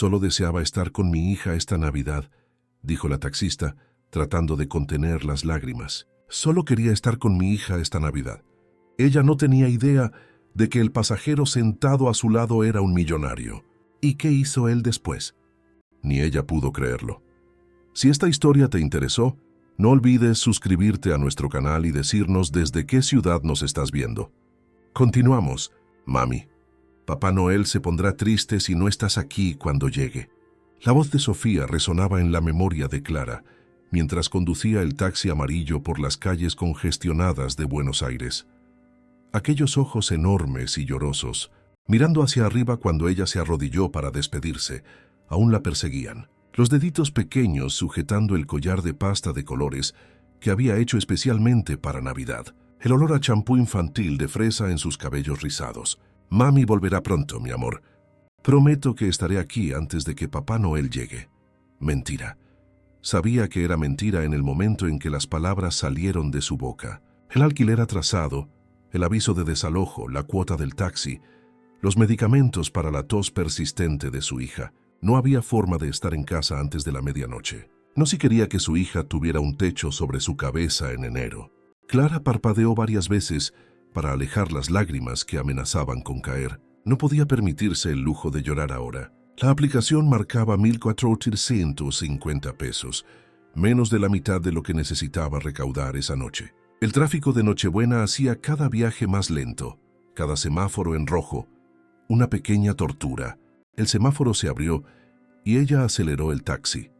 Solo deseaba estar con mi hija esta Navidad, dijo la taxista, tratando de contener las lágrimas. Solo quería estar con mi hija esta Navidad. Ella no tenía idea de que el pasajero sentado a su lado era un millonario. ¿Y qué hizo él después? Ni ella pudo creerlo. Si esta historia te interesó, no olvides suscribirte a nuestro canal y decirnos desde qué ciudad nos estás viendo. Continuamos, mami. Papá Noel se pondrá triste si no estás aquí cuando llegue. La voz de Sofía resonaba en la memoria de Clara, mientras conducía el taxi amarillo por las calles congestionadas de Buenos Aires. Aquellos ojos enormes y llorosos, mirando hacia arriba cuando ella se arrodilló para despedirse, aún la perseguían. Los deditos pequeños sujetando el collar de pasta de colores que había hecho especialmente para Navidad. El olor a champú infantil de fresa en sus cabellos rizados. Mami volverá pronto, mi amor. Prometo que estaré aquí antes de que Papá Noel llegue. Mentira. Sabía que era mentira en el momento en que las palabras salieron de su boca. El alquiler atrasado, el aviso de desalojo, la cuota del taxi, los medicamentos para la tos persistente de su hija. No había forma de estar en casa antes de la medianoche. No si quería que su hija tuviera un techo sobre su cabeza en enero. Clara parpadeó varias veces para alejar las lágrimas que amenazaban con caer. No podía permitirse el lujo de llorar ahora. La aplicación marcaba 1.450 pesos, menos de la mitad de lo que necesitaba recaudar esa noche. El tráfico de Nochebuena hacía cada viaje más lento, cada semáforo en rojo, una pequeña tortura. El semáforo se abrió y ella aceleró el taxi,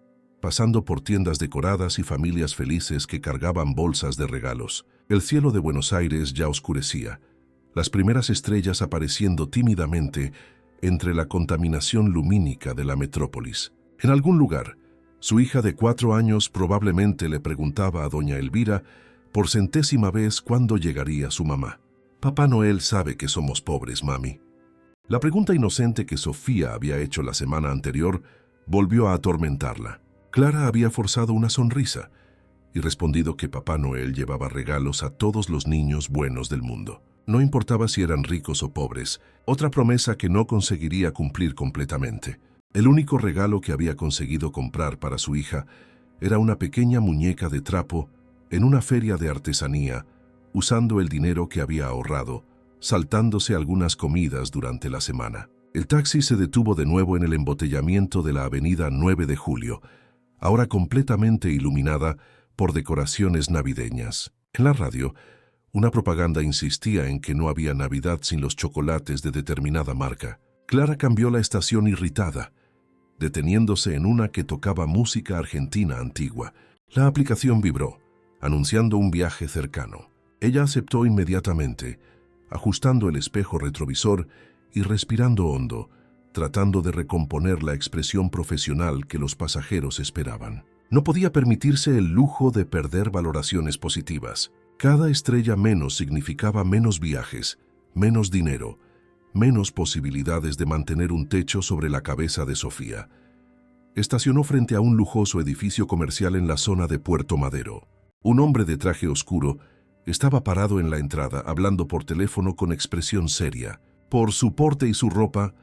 pasando por tiendas decoradas y familias felices que cargaban bolsas de regalos. El cielo de Buenos Aires ya oscurecía, las primeras estrellas apareciendo tímidamente entre la contaminación lumínica de la metrópolis. En algún lugar, su hija de 4 años probablemente le preguntaba a doña Elvira por centésima vez cuándo llegaría su mamá. Papá Noel sabe que somos pobres, mami. La pregunta inocente que Sofía había hecho la semana anterior volvió a atormentarla. Clara había forzado una sonrisa y respondido que Papá Noel llevaba regalos a todos los niños buenos del mundo. No importaba si eran ricos o pobres, otra promesa que no conseguiría cumplir completamente. El único regalo que había conseguido comprar para su hija era una pequeña muñeca de trapo en una feria de artesanía, usando el dinero que había ahorrado, saltándose algunas comidas durante la semana. El taxi se detuvo de nuevo en el embotellamiento de la avenida 9 de Julio, ahora completamente iluminada por decoraciones navideñas. En la radio, una propaganda insistía en que no había Navidad sin los chocolates de determinada marca. Clara cambió la estación irritada, deteniéndose en una que tocaba música argentina antigua. La aplicación vibró, anunciando un viaje cercano. Ella aceptó inmediatamente, ajustando el espejo retrovisor y respirando hondo, tratando de recomponer la expresión profesional que los pasajeros esperaban. No podía permitirse el lujo de perder valoraciones positivas. Cada estrella menos significaba menos viajes, menos dinero, menos posibilidades de mantener un techo sobre la cabeza de Sofía. Estacionó frente a un lujoso edificio comercial en la zona de Puerto Madero. Un hombre de traje oscuro estaba parado en la entrada, hablando por teléfono con expresión seria. Por su porte y su ropa,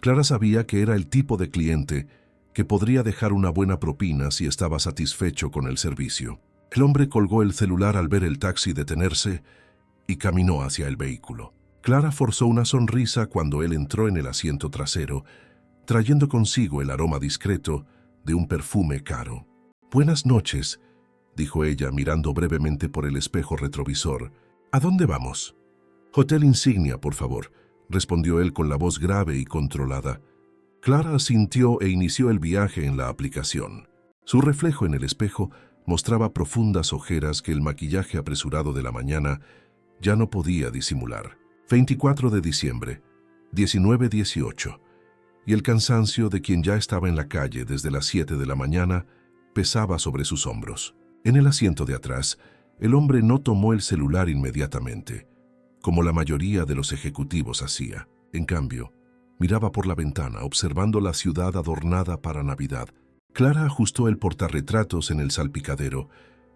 Clara sabía que era el tipo de cliente que podría dejar una buena propina si estaba satisfecho con el servicio. El hombre colgó el celular al ver el taxi detenerse y caminó hacia el vehículo. Clara forzó una sonrisa cuando él entró en el asiento trasero, trayendo consigo el aroma discreto de un perfume caro. «Buenas noches», dijo ella mirando brevemente por el espejo retrovisor. «¿A dónde vamos?» «Hotel Insignia, por favor», respondió él con la voz grave y controlada. Clara asintió e inició el viaje en la aplicación. Su reflejo en el espejo mostraba profundas ojeras que el maquillaje apresurado de la mañana ya no podía disimular. 24 de diciembre, 19:18, y el cansancio de quien ya estaba en la calle desde las 7 de la mañana pesaba sobre sus hombros. En el asiento de atrás, el hombre no tomó el celular inmediatamente, como la mayoría de los ejecutivos hacía. En cambio, miraba por la ventana, observando la ciudad adornada para Navidad. Clara ajustó el portarretratos en el salpicadero,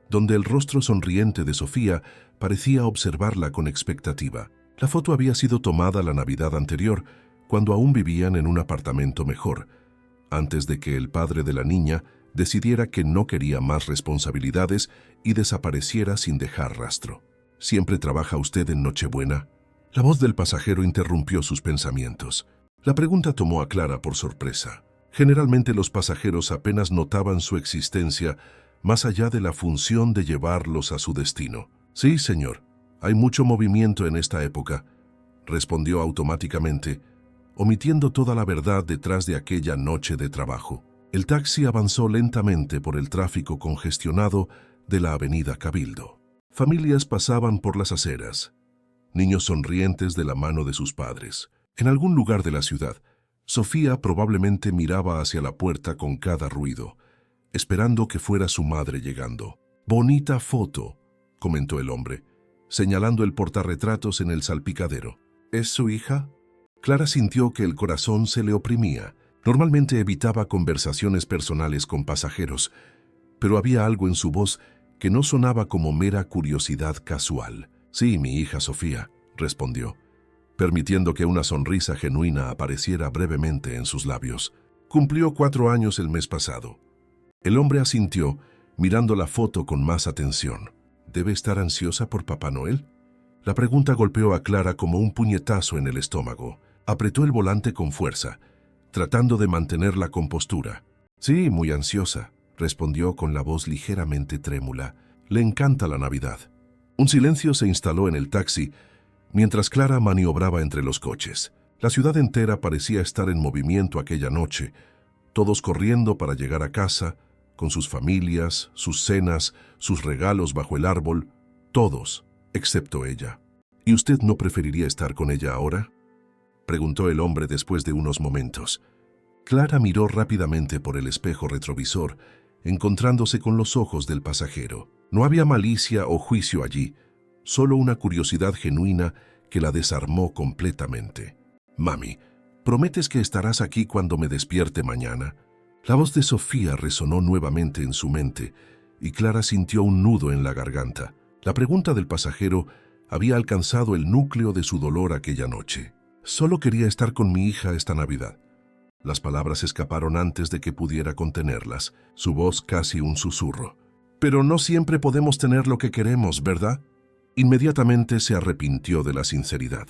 donde el rostro sonriente de Sofía parecía observarla con expectativa. La foto había sido tomada la Navidad anterior, cuando aún vivían en un apartamento mejor, antes de que el padre de la niña decidiera que no quería más responsabilidades y desapareciera sin dejar rastro. ¿Siempre trabaja usted en Nochebuena? La voz del pasajero interrumpió sus pensamientos. La pregunta tomó a Clara por sorpresa. Generalmente los pasajeros apenas notaban su existencia más allá de la función de llevarlos a su destino. Sí, señor, hay mucho movimiento en esta época, respondió automáticamente, omitiendo toda la verdad detrás de aquella noche de trabajo. El taxi avanzó lentamente por el tráfico congestionado de la avenida Cabildo. Familias pasaban por las aceras, niños sonrientes de la mano de sus padres. En algún lugar de la ciudad, Sofía probablemente miraba hacia la puerta con cada ruido, esperando que fuera su madre llegando. «Bonita foto», comentó el hombre, señalando el portarretratos en el salpicadero. «¿Es su hija?» Clara sintió que el corazón se le oprimía. Normalmente evitaba conversaciones personales con pasajeros, pero había algo en su voz que no sonaba como mera curiosidad casual. «Sí, mi hija Sofía», respondió, permitiendo que una sonrisa genuina apareciera brevemente en sus labios. «Cumplió 4 años el mes pasado». El hombre asintió, mirando la foto con más atención. ¿Debe estar ansiosa por Papá Noel? La pregunta golpeó a Clara como un puñetazo en el estómago. Apretó el volante con fuerza, tratando de mantener la compostura. «Sí, muy ansiosa», respondió con la voz ligeramente trémula. «Le encanta la Navidad». Un silencio se instaló en el taxi, mientras Clara maniobraba entre los coches. La ciudad entera parecía estar en movimiento aquella noche, todos corriendo para llegar a casa, con sus familias, sus cenas, sus regalos bajo el árbol, todos, excepto ella. «¿Y usted no preferiría estar con ella ahora?», preguntó el hombre después de unos momentos. Clara miró rápidamente por el espejo retrovisor, encontrándose con los ojos del pasajero. No había malicia o juicio allí, solo una curiosidad genuina que la desarmó completamente. «Mami, ¿prometes que estarás aquí cuando me despierte mañana?». La voz de Sofía resonó nuevamente en su mente, y Clara sintió un nudo en la garganta. La pregunta del pasajero había alcanzado el núcleo de su dolor aquella noche. «Solo quería estar con mi hija esta Navidad». Las palabras escaparon antes de que pudiera contenerlas, su voz casi un susurro. «Pero no siempre podemos tener lo que queremos, ¿verdad?». Inmediatamente se arrepintió de la sinceridad.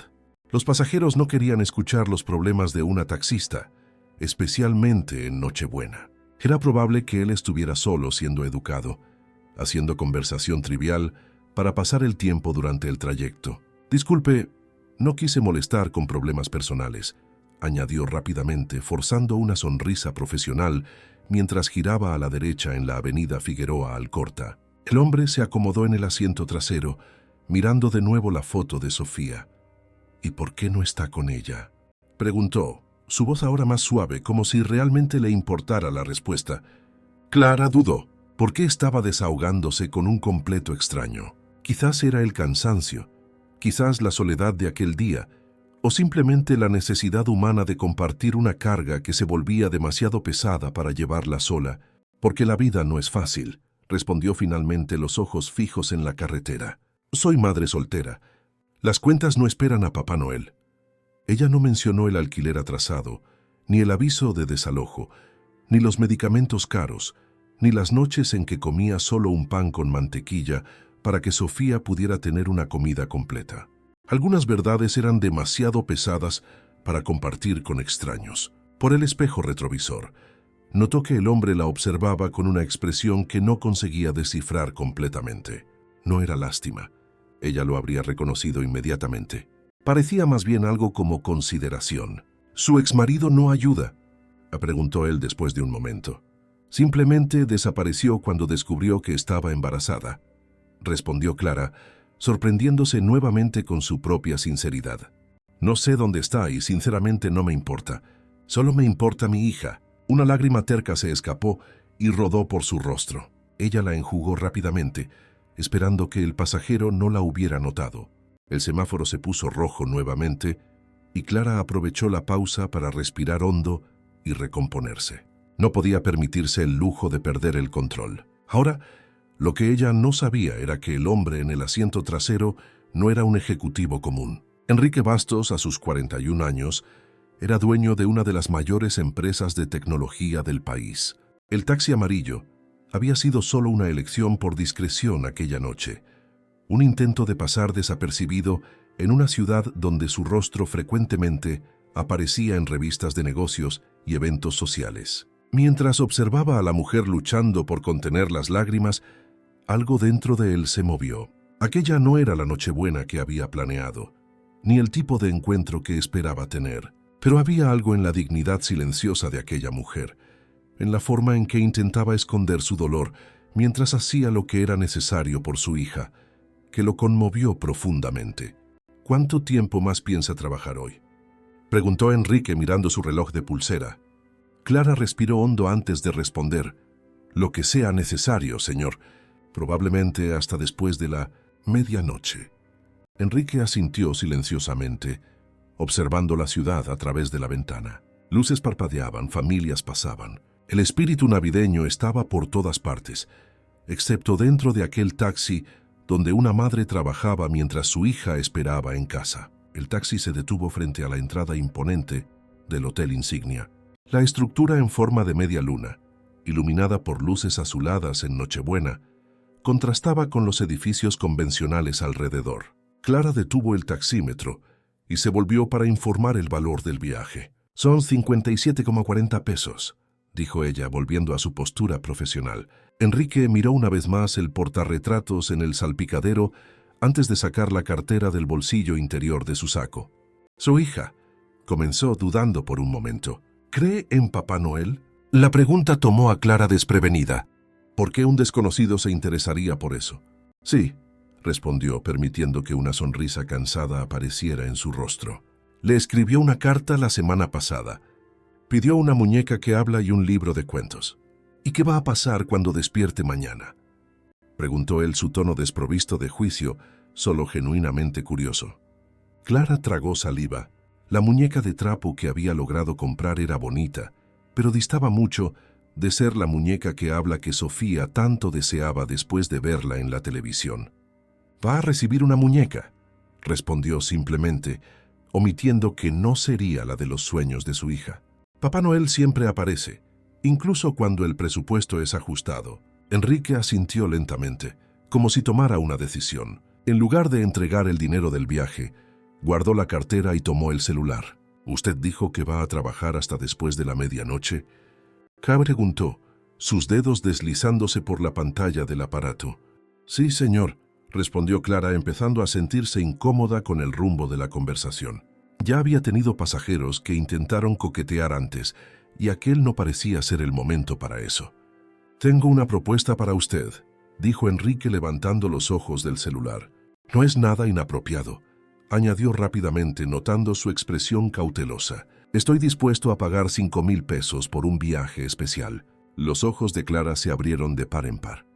Los pasajeros no querían escuchar los problemas de una taxista, especialmente en Nochebuena. Era probable que él estuviera solo siendo educado, haciendo conversación trivial para pasar el tiempo durante el trayecto. «Disculpe, no quise molestar con problemas personales», añadió rápidamente, forzando una sonrisa profesional mientras giraba a la derecha en la avenida Figueroa Alcorta. El hombre se acomodó en el asiento trasero, mirando de nuevo la foto de Sofía. «¿Y por qué no está con ella?», preguntó, su voz ahora más suave, como si realmente le importara la respuesta. Clara dudó. ¿Por qué estaba desahogándose con un completo extraño? Quizás era el cansancio, quizás la soledad de aquel día, o simplemente la necesidad humana de compartir una carga que se volvía demasiado pesada para llevarla sola. «Porque la vida no es fácil», respondió finalmente, los ojos fijos en la carretera. «Soy madre soltera. Las cuentas no esperan a Papá Noel». Ella no mencionó el alquiler atrasado, ni el aviso de desalojo, ni los medicamentos caros, ni las noches en que comía solo un pan con mantequilla para que Sofía pudiera tener una comida completa. Algunas verdades eran demasiado pesadas para compartir con extraños. Por el espejo retrovisor, notó que el hombre la observaba con una expresión que no conseguía descifrar completamente. No era lástima. Ella lo habría reconocido inmediatamente. Parecía más bien algo como consideración. «¿Su exmarido no ayuda?», preguntó él después de un momento. «Simplemente desapareció cuando descubrió que estaba embarazada», respondió Clara, sorprendiéndose nuevamente con su propia sinceridad. «No sé dónde está y sinceramente no me importa. Solo me importa mi hija». Una lágrima terca se escapó y rodó por su rostro. Ella la enjugó rápidamente, esperando que el pasajero no la hubiera notado. El semáforo se puso rojo nuevamente y Clara aprovechó la pausa para respirar hondo y recomponerse. No podía permitirse el lujo de perder el control. Ahora, lo que ella no sabía era que el hombre en el asiento trasero no era un ejecutivo común. Enrique Bastos, a sus 41 años, Era dueño de una de las mayores empresas de tecnología del país. El taxi amarillo había sido solo una elección por discreción aquella noche, un intento de pasar desapercibido en una ciudad donde su rostro frecuentemente aparecía en revistas de negocios y eventos sociales. Mientras observaba a la mujer luchando por contener las lágrimas, algo dentro de él se movió. Aquella no era la Nochebuena que había planeado, ni el tipo de encuentro que esperaba tener. Pero había algo en la dignidad silenciosa de aquella mujer, en la forma en que intentaba esconder su dolor mientras hacía lo que era necesario por su hija, que lo conmovió profundamente. ¿Cuánto tiempo más piensa trabajar hoy?, preguntó Enrique mirando su reloj de pulsera. Clara respiró hondo antes de responder. Lo que sea necesario, señor. Probablemente hasta después de la medianoche. Enrique asintió silenciosamente, observando la ciudad a través de la ventana. Luces parpadeaban, familias pasaban. El espíritu navideño estaba por todas partes, excepto dentro de aquel taxi donde una madre trabajaba mientras su hija esperaba en casa. El taxi se detuvo frente a la entrada imponente del Hotel Insignia. La estructura en forma de media luna, iluminada por luces azuladas en Nochebuena, contrastaba con los edificios convencionales alrededor. Clara detuvo el taxímetro y se volvió para informar el valor del viaje. «Son 57,40 pesos», dijo ella, volviendo a su postura profesional. Enrique miró una vez más el portarretratos en el salpicadero antes de sacar la cartera del bolsillo interior de su saco. «Su hija», comenzó dudando por un momento. «¿Cree en Papá Noel?». La pregunta tomó a Clara desprevenida. ¿Por qué un desconocido se interesaría por eso? «Sí», respondió, permitiendo que una sonrisa cansada apareciera en su rostro. «Le escribió una carta la semana pasada. Pidió una muñeca que habla y un libro de cuentos». «¿Y qué va a pasar cuando despierte mañana?», preguntó él, su tono desprovisto de juicio, solo genuinamente curioso. Clara tragó saliva. La muñeca de trapo que había logrado comprar era bonita, pero distaba mucho de ser la muñeca que habla que Sofía tanto deseaba después de verla en la televisión. «Va a recibir una muñeca», respondió simplemente, omitiendo que no sería la de los sueños de su hija. «Papá Noel siempre aparece, incluso cuando el presupuesto es ajustado». Enrique asintió lentamente, como si tomara una decisión. En lugar de entregar el dinero del viaje, guardó la cartera y tomó el celular. «¿Usted dijo que va a trabajar hasta después de la medianoche?», preguntó, sus dedos deslizándose por la pantalla del aparato. «Sí, señor», respondió Clara, empezando a sentirse incómoda con el rumbo de la conversación. Ya había tenido pasajeros que intentaron coquetear antes, y aquel no parecía ser el momento para eso. «Tengo una propuesta para usted», dijo Enrique levantando los ojos del celular. «No es nada inapropiado», añadió rápidamente, notando su expresión cautelosa. «Estoy dispuesto a pagar 5,000 pesos por un viaje especial». Los ojos de Clara se abrieron de par en par.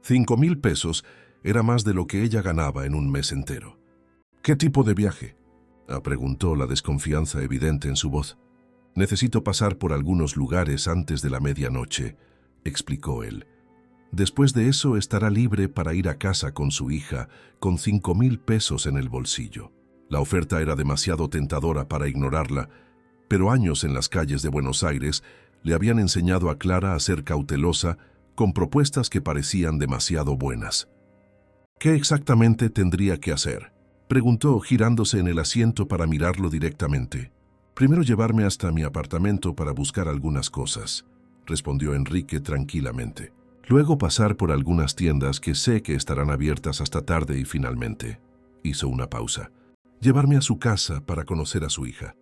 5,000 pesos era más de lo que ella ganaba en un mes entero. «¿Qué tipo de viaje?», preguntó, la desconfianza evidente en su voz. «Necesito pasar por algunos lugares antes de la medianoche», explicó él. «Después de eso estará libre para ir a casa con su hija, con 5,000 pesos en el bolsillo». La oferta era demasiado tentadora para ignorarla, pero años en las calles de Buenos Aires le habían enseñado a Clara a ser cautelosa con propuestas que parecían demasiado buenas. «¿Qué exactamente tendría que hacer?», preguntó, girándose en el asiento para mirarlo directamente. «Primero llevarme hasta mi apartamento para buscar algunas cosas», respondió Enrique tranquilamente. «Luego pasar por algunas tiendas que sé que estarán abiertas hasta tarde y finalmente», hizo una pausa, «llevarme a su casa para conocer a su hija».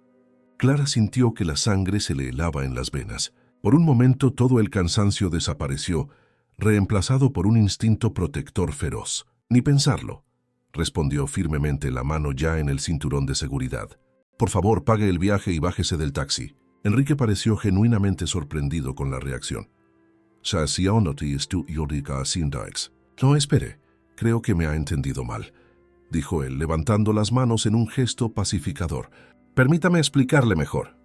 Clara sintió que la sangre se le helaba en las venas. Por un momento todo el cansancio desapareció, reemplazado por un instinto protector feroz. «Ni pensarlo», respondió firmemente, la mano ya en el cinturón de seguridad. «Por favor, pague el viaje y bájese del taxi». Enrique pareció genuinamente sorprendido con la reacción. «No, espere, creo que me ha entendido mal», dijo él, levantando las manos en un gesto pacificador. «Permítame explicarle mejor».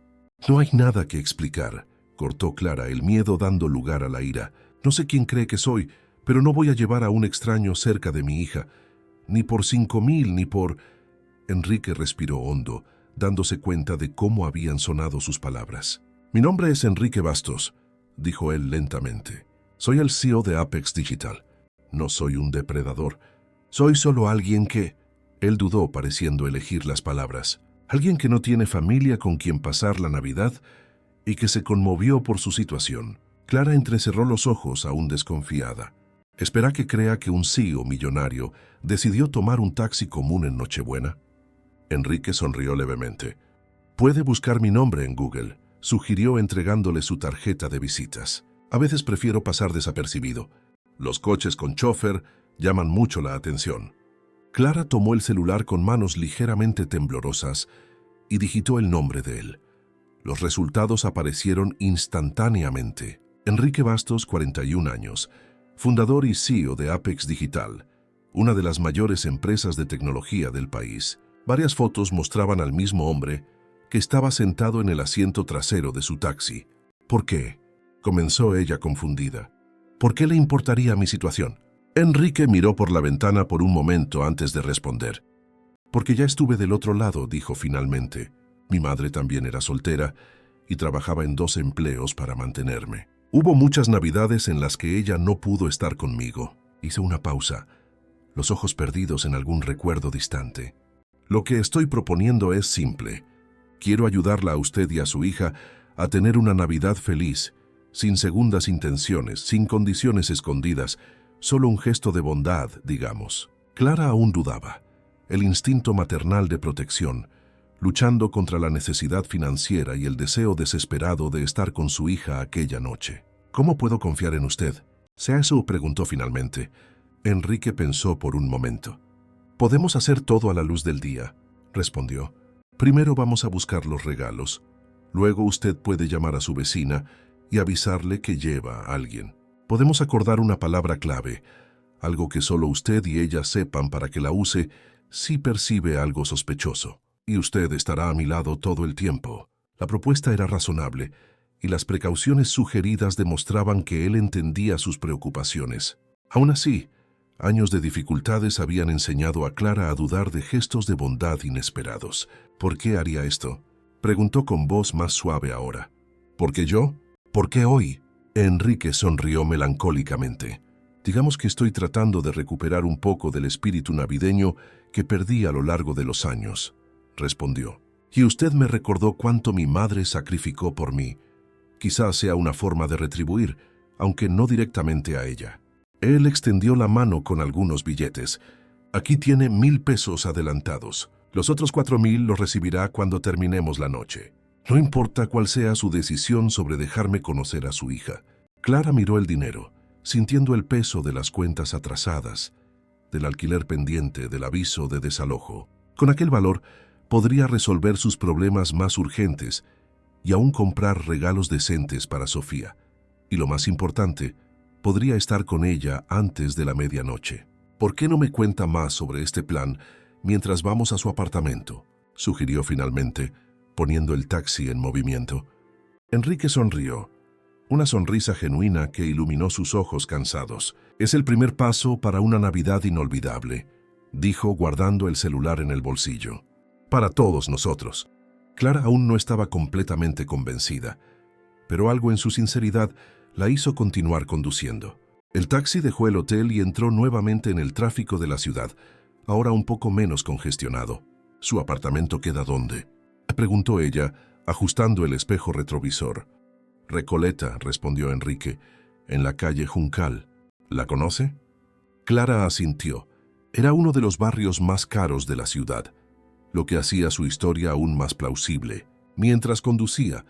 «No hay nada que explicar», cortó Clara, el miedo dando lugar a la ira. «No sé quién cree que soy, pero no voy a llevar a un extraño cerca de mi hija, ni por 5,000, ni por...». Enrique respiró hondo, dándose cuenta de cómo habían sonado sus palabras. «Mi nombre es Enrique Bastos», dijo él lentamente. «Soy el CEO de Apex Digital. No soy un depredador. Soy solo alguien que...» Él dudó, pareciendo elegir las palabras. «Alguien que no tiene familia con quien pasar la Navidad y que se conmovió por su situación». Clara entrecerró los ojos, aún desconfiada. ¿Espera que crea que un CEO millonario decidió tomar un taxi común en Nochebuena? Enrique sonrió levemente. «Puede buscar mi nombre en Google», sugirió entregándole su tarjeta de visitas. «A veces prefiero pasar desapercibido. Los coches con chofer llaman mucho la atención». Clara tomó el celular con manos ligeramente temblorosas y digitó el nombre de él. Los resultados aparecieron instantáneamente. Enrique Bastos, 41 años, fundador y CEO de Apex Digital, una de las mayores empresas de tecnología del país. Varias fotos mostraban al mismo hombre que estaba sentado en el asiento trasero de su taxi. «¿Por qué?», comenzó ella confundida. «¿Por qué le importaría mi situación?». Enrique miró por la ventana por un momento antes de responder. «Porque ya estuve del otro lado», dijo finalmente. «Mi madre también era soltera y trabajaba en 2 empleos para mantenerme. Hubo muchas Navidades en las que ella no pudo estar conmigo». Hizo una pausa, los ojos perdidos en algún recuerdo distante. «Lo que estoy proponiendo es simple. Quiero ayudarla a usted y a su hija a tener una Navidad feliz, sin segundas intenciones, sin condiciones escondidas, solo un gesto de bondad, digamos». Clara aún dudaba. El instinto maternal de protección, luchando contra la necesidad financiera y el deseo desesperado de estar con su hija aquella noche. «¿Cómo puedo confiar en usted?», «¿Sea eso?», preguntó finalmente. Enrique pensó por un momento. «Podemos hacer todo a la luz del día», respondió. «Primero vamos a buscar los regalos. Luego usted puede llamar a su vecina y avisarle que lleva a alguien. Podemos acordar una palabra clave, algo que solo usted y ella sepan para que la use si percibe algo sospechoso. Y usted estará a mi lado todo el tiempo». La propuesta era razonable, y las precauciones sugeridas demostraban que él entendía sus preocupaciones. Aún así, años de dificultades habían enseñado a Clara a dudar de gestos de bondad inesperados. «¿Por qué haría esto?», preguntó con voz más suave ahora. «¿Por qué yo? ¿Por qué hoy?». Enrique sonrió melancólicamente. «Digamos que estoy tratando de recuperar un poco del espíritu navideño que perdí a lo largo de los años», respondió. «Y usted me recordó cuánto mi madre sacrificó por mí. Quizás sea una forma de retribuir, aunque no directamente a ella». Él extendió la mano con algunos billetes. «Aquí tiene 1,000 pesos adelantados. Los otros 4,000 los recibirá cuando terminemos la noche. No importa cuál sea su decisión sobre dejarme conocer a su hija». Clara miró el dinero, sintiendo el peso de las cuentas atrasadas, del alquiler pendiente, del aviso de desalojo. Con aquel valor podría resolver sus problemas más urgentes y aún comprar regalos decentes para Sofía. Y lo más importante, podría estar con ella antes de la medianoche. «¿Por qué no me cuenta más sobre este plan mientras vamos a su apartamento?», sugirió finalmente, poniendo el taxi en movimiento. Enrique sonrió, una sonrisa genuina que iluminó sus ojos cansados. «Es el primer paso para una Navidad inolvidable», dijo guardando el celular en el bolsillo. «Para todos nosotros». Clara aún no estaba completamente convencida, pero algo en su sinceridad la hizo continuar conduciendo. El taxi dejó el hotel y entró nuevamente en el tráfico de la ciudad, ahora un poco menos congestionado. «¿Su apartamento queda dónde?», preguntó ella, ajustando el espejo retrovisor. «Recoleta», respondió Enrique, «en la calle Juncal. ¿La conoce?». Clara asintió. Era uno de los barrios más caros de la ciudad, lo que hacía su historia aún más plausible. Mientras conducía,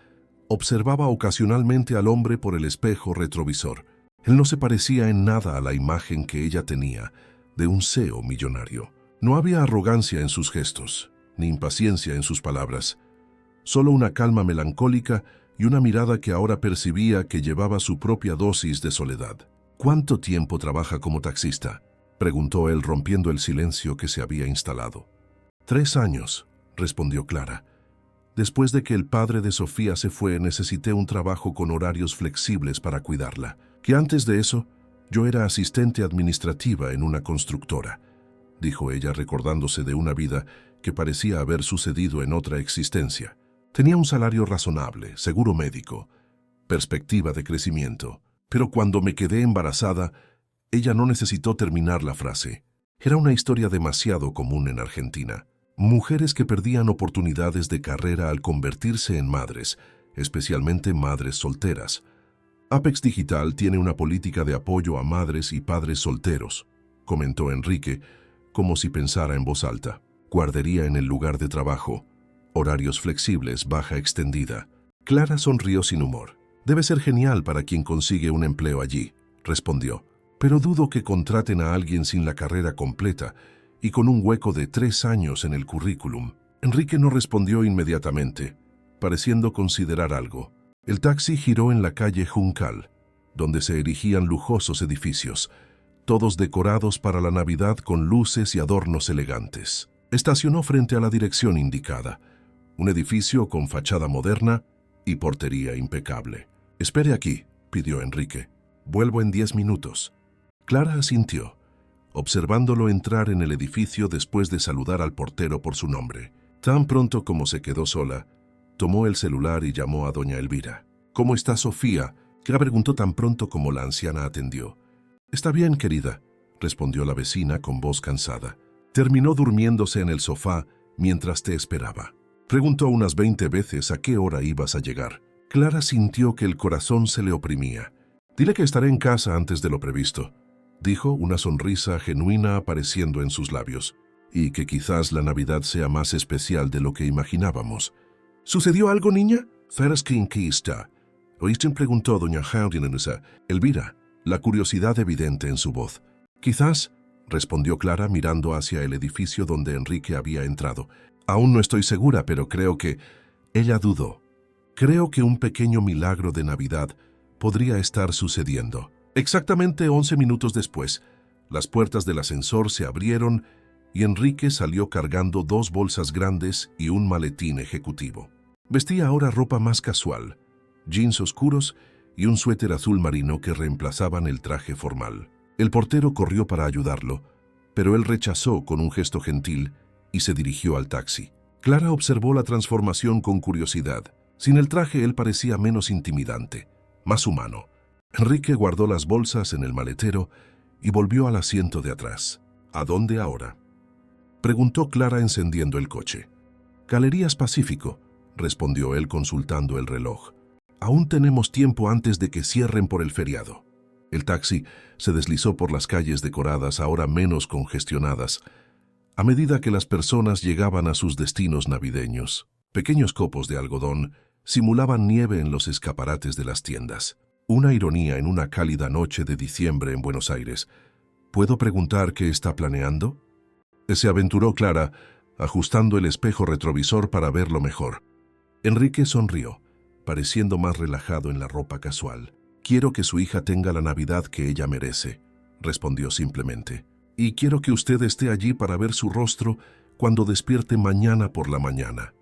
observaba ocasionalmente al hombre por el espejo retrovisor. Él no se parecía en nada a la imagen que ella tenía de un CEO millonario. No había arrogancia en sus gestos, ni impaciencia en sus palabras, solo una calma melancólica y una mirada que ahora percibía que llevaba su propia dosis de soledad. «¿Cuánto tiempo trabaja como taxista?», preguntó él, rompiendo el silencio que se había instalado. «3 años», respondió Clara. «Después de que el padre de Sofía se fue, necesité un trabajo con horarios flexibles para cuidarla. Que antes de eso, yo era asistente administrativa en una constructora», dijo ella, recordándose de una vida que parecía haber sucedido en otra existencia. Tenía un salario razonable, seguro médico, perspectiva de crecimiento. Pero cuando me quedé embarazada, ella no necesitó terminar la frase. Era una historia demasiado común en Argentina. Mujeres que perdían oportunidades de carrera al convertirse en madres, especialmente madres solteras. Apex Digital tiene una política de apoyo a madres y padres solteros, comentó Enrique, como si pensara en voz alta. Guardería en el lugar de trabajo, horarios flexibles, baja extendida. Clara sonrió sin humor. Debe ser genial para quien consigue un empleo allí, respondió. Pero dudo que contraten a alguien sin la carrera completa y con un hueco de 3 años en el currículum. Enrique no respondió inmediatamente, pareciendo considerar algo. El taxi giró en la calle Juncal, donde se erigían lujosos edificios, todos decorados para la Navidad con luces y adornos elegantes. Estacionó frente a la dirección indicada, un edificio con fachada moderna y portería impecable. «Espere aquí», pidió Enrique. «Vuelvo en 10 minutos». Clara asintió, observándolo entrar en el edificio después de saludar al portero por su nombre. Tan pronto como se quedó sola, tomó el celular y llamó a doña Elvira. «¿Cómo está Sofía?», Clara preguntó tan pronto como la anciana atendió. «Está bien, querida», respondió la vecina con voz cansada. «Terminó durmiéndose en el sofá mientras te esperaba. Preguntó unas 20 veces a qué hora ibas a llegar». Clara sintió que el corazón se le oprimía. «Dile que estaré en casa antes de lo previsto», dijo, una sonrisa genuina apareciendo en sus labios. «Y que quizás la Navidad sea más especial de lo que imaginábamos». «¿Sucedió algo, niña?» «Ferasquinquista», ¿oíste?, preguntó doña Jaudinenesa. Elvira, la curiosidad evidente en su voz. «Quizás», respondió Clara mirando hacia el edificio donde Enrique había entrado. «Aún no estoy segura, pero creo que...». Ella dudó. «Creo que un pequeño milagro de Navidad podría estar sucediendo». Exactamente 11 minutos después, las puertas del ascensor se abrieron y Enrique salió cargando 2 bolsas grandes y un maletín ejecutivo. Vestía ahora ropa más casual, jeans oscuros y un suéter azul marino que reemplazaban el traje formal. El portero corrió para ayudarlo, pero él rechazó con un gesto gentil y se dirigió al taxi. Clara observó la transformación con curiosidad. Sin el traje él parecía menos intimidante, más humano. Enrique guardó las bolsas en el maletero y volvió al asiento de atrás. «¿A dónde ahora?», preguntó Clara encendiendo el coche. «Galerías Pacífico», respondió él consultando el reloj. «Aún tenemos tiempo antes de que cierren por el feriado». El taxi se deslizó por las calles decoradas, ahora menos congestionadas, a medida que las personas llegaban a sus destinos navideños. Pequeños copos de algodón simulaban nieve en los escaparates de las tiendas. Una ironía en una cálida noche de diciembre en Buenos Aires. «¿Puedo preguntar qué está planeando?», se aventuró Clara, ajustando el espejo retrovisor para verlo mejor. Enrique sonrió, pareciendo más relajado en la ropa casual. «Quiero que su hija tenga la Navidad que ella merece», respondió simplemente. «Y quiero que usted esté allí para ver su rostro cuando despierte mañana por la mañana».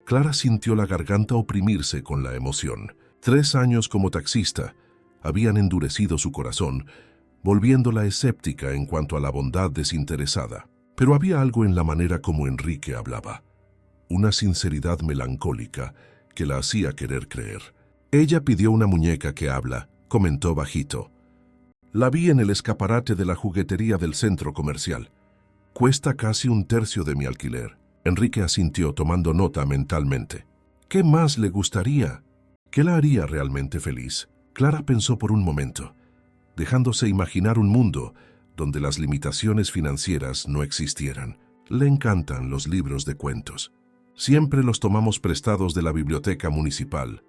Clara sintió la garganta oprimirse con la emoción. 3 años como taxista habían endurecido su corazón, volviéndola escéptica en cuanto a la bondad desinteresada. Pero había algo en la manera como Enrique hablaba, una sinceridad melancólica que la hacía querer creer. «Ella pidió una muñeca que habla», comentó bajito. «La vi en el escaparate de la juguetería del centro comercial. Cuesta casi 1/3 de mi alquiler». Enrique asintió tomando nota mentalmente. «¿Qué más le gustaría? ¿Qué la haría realmente feliz?». Clara pensó por un momento, dejándose imaginar un mundo donde las limitaciones financieras no existieran. Le encantan los libros de cuentos. Siempre los tomamos prestados de la biblioteca municipal,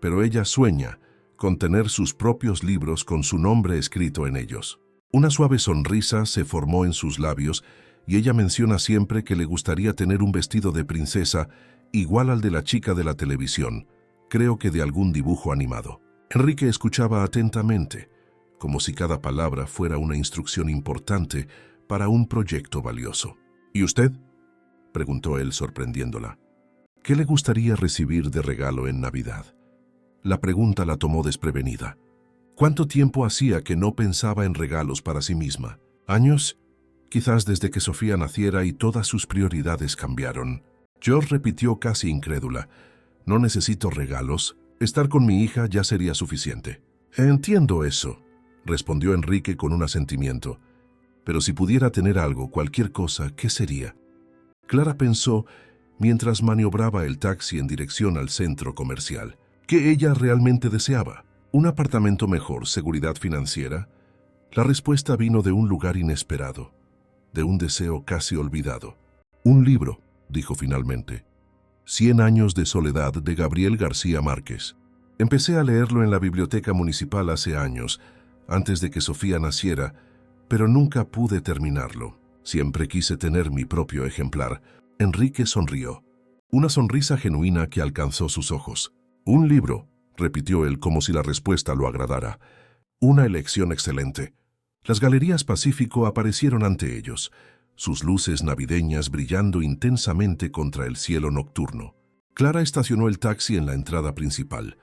pero ella sueña con tener sus propios libros con su nombre escrito en ellos. Una suave sonrisa se formó en sus labios y ella menciona siempre que le gustaría tener un vestido de princesa igual al de la chica de la televisión, creo que de algún dibujo animado. Enrique escuchaba atentamente, como si cada palabra fuera una instrucción importante para un proyecto valioso. «¿Y usted?», preguntó él sorprendiéndola. «¿Qué le gustaría recibir de regalo en Navidad?». La pregunta la tomó desprevenida. ¿Cuánto tiempo hacía que no pensaba en regalos para sí misma? ¿Años? Quizás desde que Sofía naciera y todas sus prioridades cambiaron. George repitió casi incrédula. No necesito regalos. Estar con mi hija ya sería suficiente. Entiendo eso, respondió Enrique con un asentimiento. Pero si pudiera tener algo, cualquier cosa, ¿qué sería? Clara pensó mientras maniobraba el taxi en dirección al centro comercial. ¿Qué ella realmente deseaba? ¿Un apartamento mejor, seguridad financiera? La respuesta vino de un lugar inesperado, de un deseo casi olvidado. Un libro, dijo finalmente. 100 años de soledad de Gabriel García Márquez. Empecé a leerlo en la biblioteca municipal hace años, antes de que Sofía naciera, pero nunca pude terminarlo. Siempre quise tener mi propio ejemplar. Enrique sonrió. Una sonrisa genuina que alcanzó sus ojos. Un libro, repitió él como si la respuesta lo agradara. Una elección excelente. Las Galerías Pacífico aparecieron ante ellos, sus luces navideñas brillando intensamente contra el cielo nocturno. Clara estacionó el taxi en la entrada principal,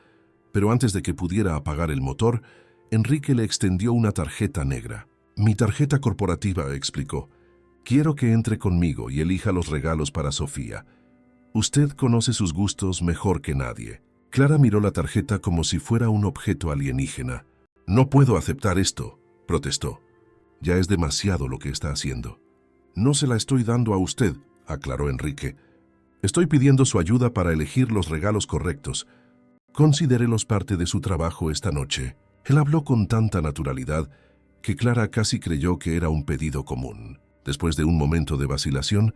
pero antes de que pudiera apagar el motor, Enrique le extendió una tarjeta negra. Mi tarjeta corporativa, explicó. Quiero que entre conmigo y elija los regalos para Sofía. Usted conoce sus gustos mejor que nadie. Clara miró la tarjeta como si fuera un objeto alienígena. No puedo aceptar esto, protestó. Ya es demasiado lo que está haciendo. No se la estoy dando a usted, aclaró Enrique. Estoy pidiendo su ayuda para elegir los regalos correctos. Considérelos parte de su trabajo esta noche. Él habló con tanta naturalidad que Clara casi creyó que era un pedido común. Después de un momento de vacilación,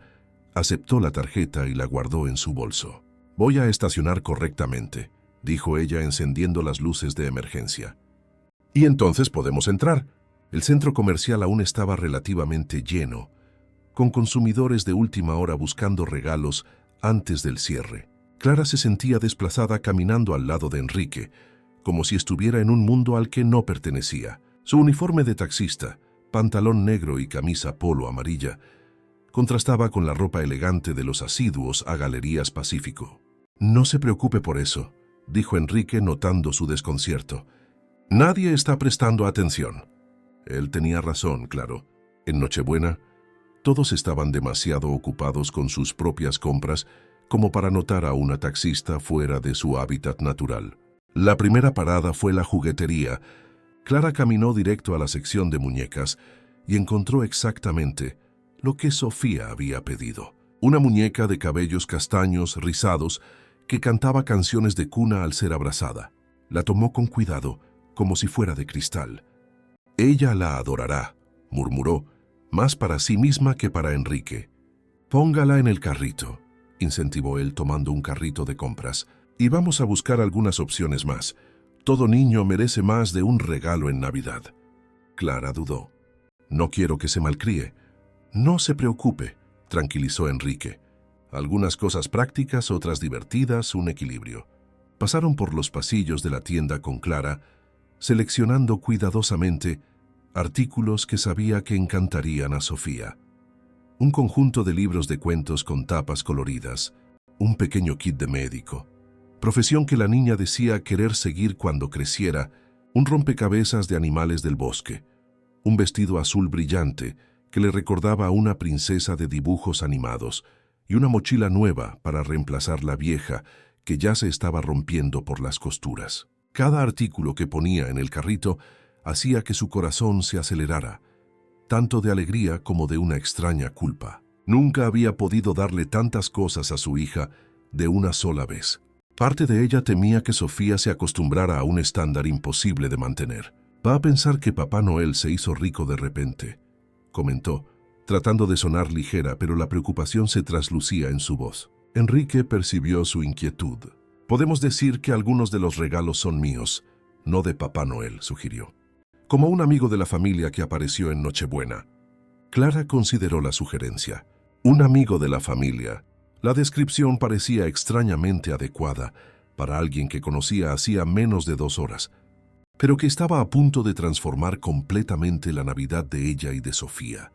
aceptó la tarjeta y la guardó en su bolso. Voy a estacionar correctamente, dijo ella encendiendo las luces de emergencia. Y entonces podemos entrar. El centro comercial aún estaba relativamente lleno, con consumidores de última hora buscando regalos antes del cierre. Clara se sentía desplazada caminando al lado de Enrique, como si estuviera en un mundo al que no pertenecía. Su uniforme de taxista, pantalón negro y camisa polo amarilla, contrastaba con la ropa elegante de los asiduos a Galerías Pacífico. No se preocupe por eso, dijo Enrique notando su desconcierto. Nadie está prestando atención. Él tenía razón, claro. En Nochebuena, todos estaban demasiado ocupados con sus propias compras como para notar a una taxista fuera de su hábitat natural. La primera parada fue la juguetería. Clara caminó directo a la sección de muñecas y encontró exactamente lo que Sofía había pedido. Una muñeca de cabellos castaños rizados que cantaba canciones de cuna al ser abrazada. La tomó con cuidado, como si fuera de cristal. Ella la adorará, murmuró, más para sí misma que para Enrique. Póngala en el carrito, incentivó él tomando un carrito de compras, y vamos a buscar algunas opciones más. Todo niño merece más de un regalo en Navidad. Clara dudó. No quiero que se malcríe. No se preocupe, tranquilizó Enrique. Algunas cosas prácticas, otras divertidas, un equilibrio. Pasaron por los pasillos de la tienda con Clara, seleccionando cuidadosamente artículos que sabía que encantarían a Sofía. Un conjunto de libros de cuentos con tapas coloridas, un pequeño kit de médico, profesión que la niña decía querer seguir cuando creciera, un rompecabezas de animales del bosque, un vestido azul brillante que le recordaba a una princesa de dibujos animados y una mochila nueva para reemplazar la vieja que ya se estaba rompiendo por las costuras. Cada artículo que ponía en el carrito hacía que su corazón se acelerara, tanto de alegría como de una extraña culpa. Nunca había podido darle tantas cosas a su hija de una sola vez. Parte de ella temía que Sofía se acostumbrara a un estándar imposible de mantener. Va a pensar que Papá Noel se hizo rico de repente, comentó, tratando de sonar ligera, pero la preocupación se traslucía en su voz. Enrique percibió su inquietud. Podemos decir que algunos de los regalos son míos, no de Papá Noel, sugirió. Como un amigo de la familia que apareció en Nochebuena. Clara consideró la sugerencia. Un amigo de la familia. La descripción parecía extrañamente adecuada para alguien que conocía hacía menos de 2 horas, pero que estaba a punto de transformar completamente la Navidad de ella y de Sofía.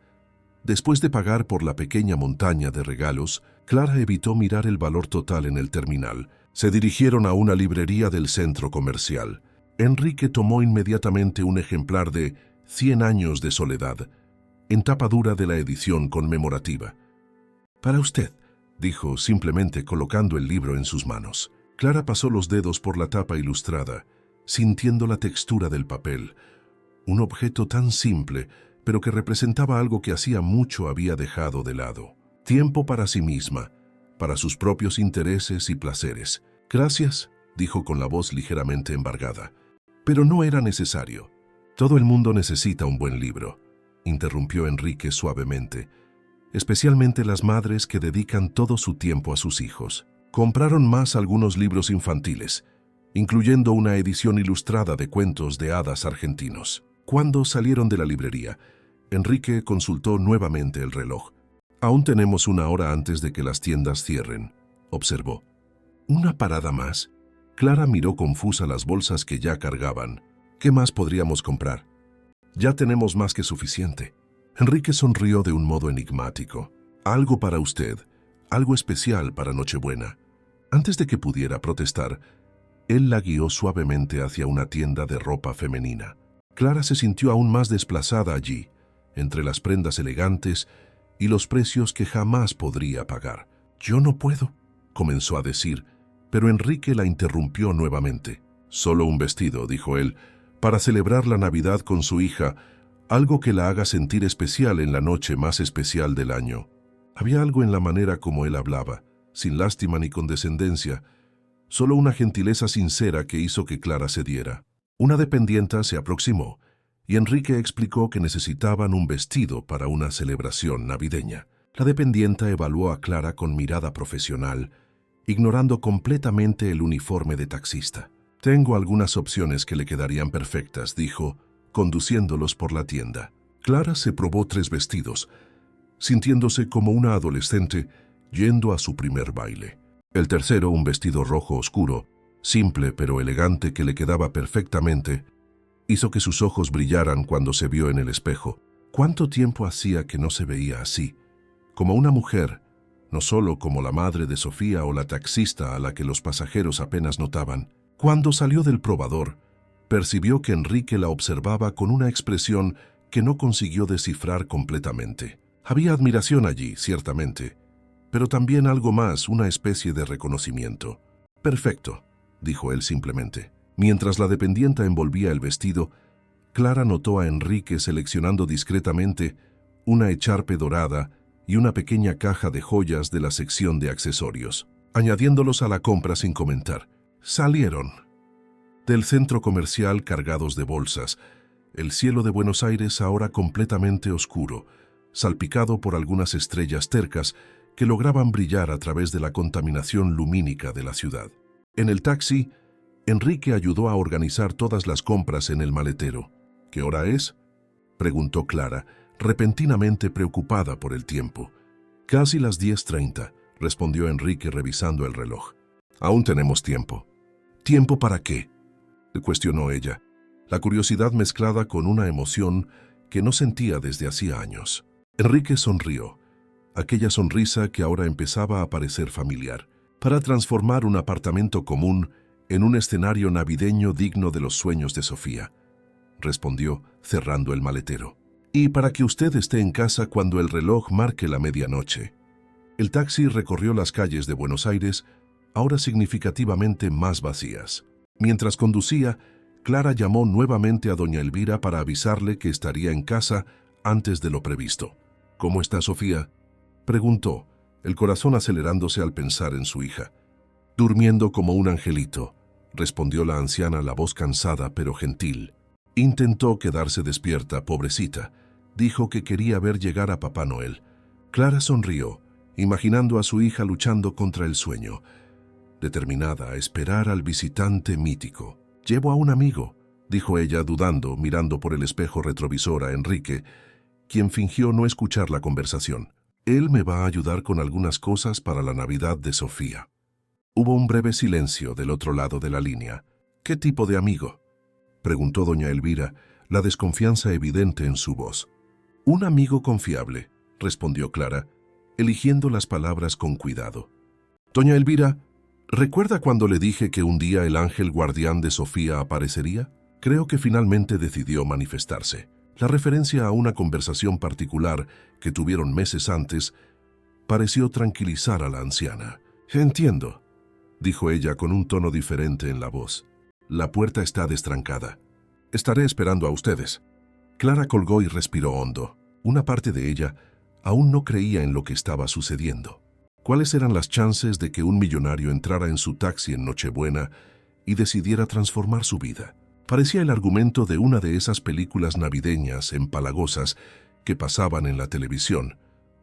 Después de pagar por la pequeña montaña de regalos, Clara evitó mirar el valor total en el terminal. Se dirigieron a una librería del centro comercial. Enrique tomó inmediatamente un ejemplar de 100 años de soledad, en tapa dura de la edición conmemorativa. «Para usted», dijo simplemente colocando el libro en sus manos. Clara pasó los dedos por la tapa ilustrada, sintiendo la textura del papel. Un objeto tan simple, pero que representaba algo que hacía mucho había dejado de lado. Tiempo para sí misma, para sus propios intereses y placeres. «Gracias», dijo con la voz ligeramente embargada. «Pero no era necesario». «Todo el mundo necesita un buen libro», interrumpió Enrique suavemente, «especialmente las madres que dedican todo su tiempo a sus hijos». Compraron más algunos libros infantiles, incluyendo una edición ilustrada de cuentos de hadas argentinos. Cuando salieron de la librería, Enrique consultó nuevamente el reloj. «Aún tenemos una hora antes de que las tiendas cierren», observó. «¿Una parada más?» Clara miró confusa las bolsas que ya cargaban. «¿Qué más podríamos comprar?» «Ya tenemos más que suficiente». Enrique sonrió de un modo enigmático. «Algo para usted, algo especial para Nochebuena». Antes de que pudiera protestar, él la guió suavemente hacia una tienda de ropa femenina. Clara se sintió aún más desplazada allí, entre las prendas elegantes y los precios que jamás podría pagar. «Yo no puedo», comenzó a decir, pero Enrique la interrumpió nuevamente. «Solo un vestido», dijo él, «para celebrar la Navidad con su hija, algo que la haga sentir especial en la noche más especial del año». Había algo en la manera como él hablaba, sin lástima ni condescendencia, solo una gentileza sincera que hizo que Clara cediera. Una dependienta se aproximó y Enrique explicó que necesitaban un vestido para una celebración navideña. La dependienta evaluó a Clara con mirada profesional, ignorando completamente el uniforme de taxista. «Tengo algunas opciones que le quedarían perfectas», dijo, conduciéndolos por la tienda. Clara se probó 3 vestidos, sintiéndose como una adolescente yendo a su primer baile. El tercero, un vestido rojo oscuro, simple pero elegante que le quedaba perfectamente, hizo que sus ojos brillaran cuando se vio en el espejo. ¿Cuánto tiempo hacía que no se veía así? Como una mujer, no solo como la madre de Sofía o la taxista a la que los pasajeros apenas notaban. Cuando salió del probador, percibió que Enrique la observaba con una expresión que no consiguió descifrar completamente. Había admiración allí, ciertamente, pero también algo más, una especie de reconocimiento. «Perfecto», dijo él simplemente. Mientras la dependienta envolvía el vestido, Clara notó a Enrique seleccionando discretamente una echarpe dorada y una pequeña caja de joyas de la sección de accesorios, añadiéndolos a la compra sin comentar. Salieron del centro comercial cargados de bolsas, el cielo de Buenos Aires ahora completamente oscuro, salpicado por algunas estrellas tercas que lograban brillar a través de la contaminación lumínica de la ciudad. En el taxi, Enrique ayudó a organizar todas las compras en el maletero. «¿Qué hora es?», preguntó Clara, repentinamente preocupada por el tiempo. «Casi las 10:30», respondió Enrique revisando el reloj. «Aún tenemos tiempo». «¿Tiempo para qué?», cuestionó ella, la curiosidad mezclada con una emoción que no sentía desde hacía años. Enrique sonrió, aquella sonrisa que ahora empezaba a parecer familiar. «Para transformar un apartamento común en un escenario navideño digno de los sueños de Sofía», respondió, cerrando el maletero. «Y para que usted esté en casa cuando el reloj marque la medianoche». El taxi recorrió las calles de Buenos Aires, ahora significativamente más vacías. Mientras conducía, Clara llamó nuevamente a doña Elvira para avisarle que estaría en casa antes de lo previsto. «¿Cómo está Sofía?», preguntó, el corazón acelerándose al pensar en su hija. «Durmiendo como un angelito», respondió la anciana, la voz cansada pero gentil. «Intentó quedarse despierta, pobrecita. Dijo que quería ver llegar a Papá Noel». Clara sonrió, imaginando a su hija luchando contra el sueño, determinada a esperar al visitante mítico. «Llevo a un amigo», dijo ella dudando, mirando por el espejo retrovisor a Enrique, quien fingió no escuchar la conversación. «Él me va a ayudar con algunas cosas para la Navidad de Sofía». Hubo un breve silencio del otro lado de la línea. «¿Qué tipo de amigo?», preguntó doña Elvira, la desconfianza evidente en su voz. «Un amigo confiable», respondió Clara, eligiendo las palabras con cuidado. «Doña Elvira, ¿recuerda cuando le dije que un día el ángel guardián de Sofía aparecería? Creo que finalmente decidió manifestarse». La referencia a una conversación particular que tuvieron meses antes pareció tranquilizar a la anciana. «Entiendo», dijo ella con un tono diferente en la voz. «La puerta está destrancada. Estaré esperando a ustedes». Clara colgó y respiró hondo. Una parte de ella aún no creía en lo que estaba sucediendo. ¿Cuáles eran las chances de que un millonario entrara en su taxi en Nochebuena y decidiera transformar su vida? Parecía el argumento de una de esas películas navideñas empalagosas que pasaban en la televisión,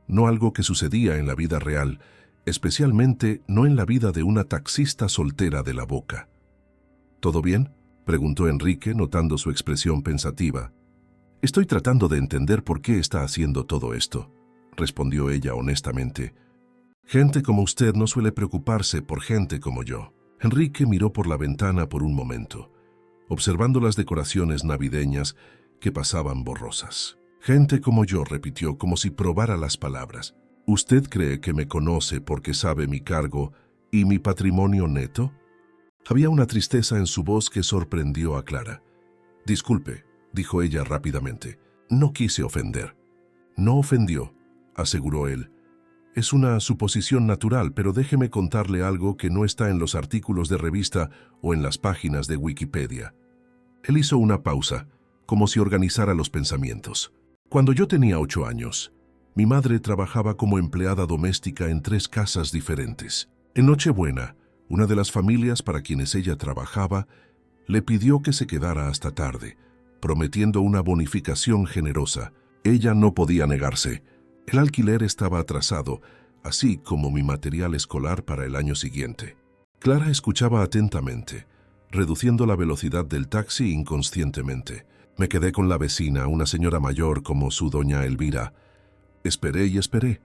no algo que sucedía en la vida real, especialmente no en la vida de una taxista soltera de La Boca. ¿Todo bien?, preguntó Enrique, notando su expresión pensativa. «Estoy tratando de entender por qué está haciendo todo esto», respondió ella honestamente. «Gente como usted no suele preocuparse por gente como yo». Enrique miró por la ventana por un momento, observando las decoraciones navideñas que pasaban borrosas. «Gente como yo», repitió como si probara las palabras. «¿Usted cree que me conoce porque sabe mi cargo y mi patrimonio neto?» Había una tristeza en su voz que sorprendió a Clara. «Disculpe», dijo ella rápidamente. «No quise ofender». «No ofendió», aseguró él. «Es una suposición natural, pero déjeme contarle algo que no está en los artículos de revista o en las páginas de Wikipedia». Él hizo una pausa, como si organizara los pensamientos. «Cuando yo tenía 8 años, mi madre trabajaba como empleada doméstica en 3 casas diferentes. En Nochebuena, una de las familias para quienes ella trabajaba le pidió que se quedara hasta tarde, prometiendo una bonificación generosa. Ella no podía negarse. El alquiler estaba atrasado, así como mi material escolar para el año siguiente». Clara escuchaba atentamente, reduciendo la velocidad del taxi inconscientemente. «Me quedé con la vecina, una señora mayor como su doña Elvira. Esperé y esperé,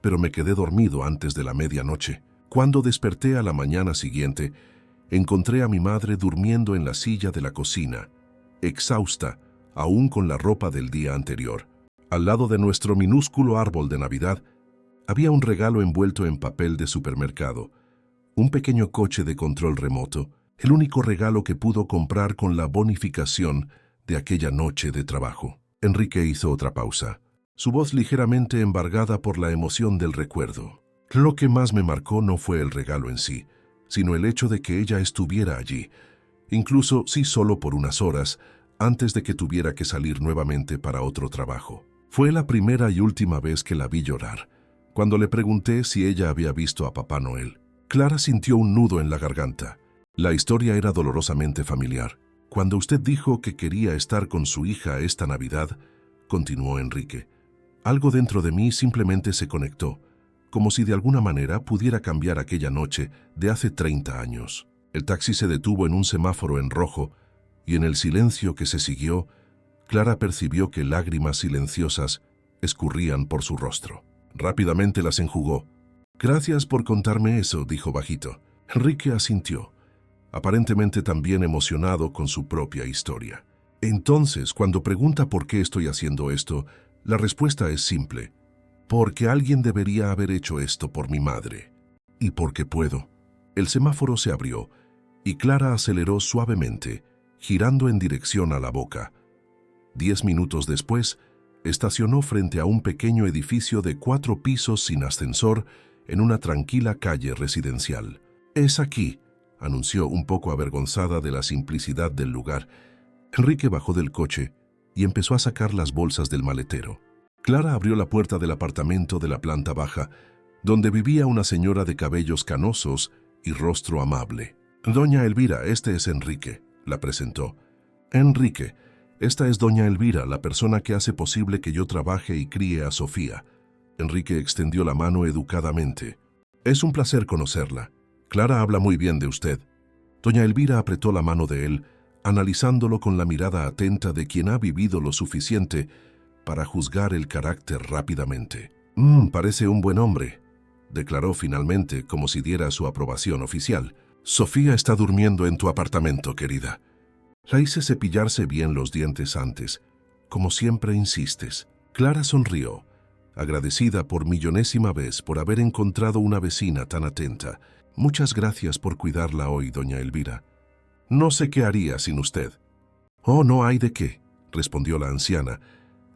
pero me quedé dormido antes de la medianoche. Cuando desperté a la mañana siguiente, encontré a mi madre durmiendo en la silla de la cocina, exhausta, aún con la ropa del día anterior. Al lado de nuestro minúsculo árbol de Navidad, había un regalo envuelto en papel de supermercado, un pequeño coche de control remoto, el único regalo que pudo comprar con la bonificación de aquella noche de trabajo». Enrique hizo otra pausa, su voz ligeramente embargada por la emoción del recuerdo. «Lo que más me marcó no fue el regalo en sí, sino el hecho de que ella estuviera allí, incluso si solo por unas horas, antes de que tuviera que salir nuevamente para otro trabajo. Fue la primera y última vez que la vi llorar, cuando le pregunté si ella había visto a Papá Noel». Clara sintió un nudo en la garganta. La historia era dolorosamente familiar. «Cuando usted dijo que quería estar con su hija esta Navidad», continuó Enrique, «algo dentro de mí simplemente se conectó, como si de alguna manera pudiera cambiar aquella noche de hace 30 años. El taxi se detuvo en un semáforo en rojo y en el silencio que se siguió, Clara percibió que lágrimas silenciosas escurrían por su rostro. Rápidamente las enjugó. «Gracias por contarme eso», dijo bajito. Enrique asintió, aparentemente también emocionado con su propia historia. «Entonces, cuando pregunta por qué estoy haciendo esto, la respuesta es simple. Porque alguien debería haber hecho esto por mi madre. Y porque puedo». El semáforo se abrió y Clara aceleró suavemente, girando en dirección a La Boca. 10 minutos después, estacionó frente a un pequeño edificio de 4 pisos sin ascensor en una tranquila calle residencial. «Es aquí», anunció un poco avergonzada de la simplicidad del lugar. Enrique bajó del coche y empezó a sacar las bolsas del maletero. Clara abrió la puerta del apartamento de la planta baja, donde vivía una señora de cabellos canosos y rostro amable. «Doña Elvira, este es Enrique», la presentó. «Enrique, esta es doña Elvira, la persona que hace posible que yo trabaje y críe a Sofía». Enrique extendió la mano educadamente. «Es un placer conocerla. Clara habla muy bien de usted». Doña Elvira apretó la mano de él, analizándolo con la mirada atenta de quien ha vivido lo suficiente para juzgar el carácter rápidamente. Parece un buen hombre», declaró finalmente, como si diera su aprobación oficial. «Sofía está durmiendo en tu apartamento, querida. La hice cepillarse bien los dientes antes, como siempre insistes». Clara sonrió, agradecida por millonésima vez por haber encontrado una vecina tan atenta. «Muchas gracias por cuidarla hoy, doña Elvira. No sé qué haría sin usted». «Oh, no hay de qué», respondió la anciana,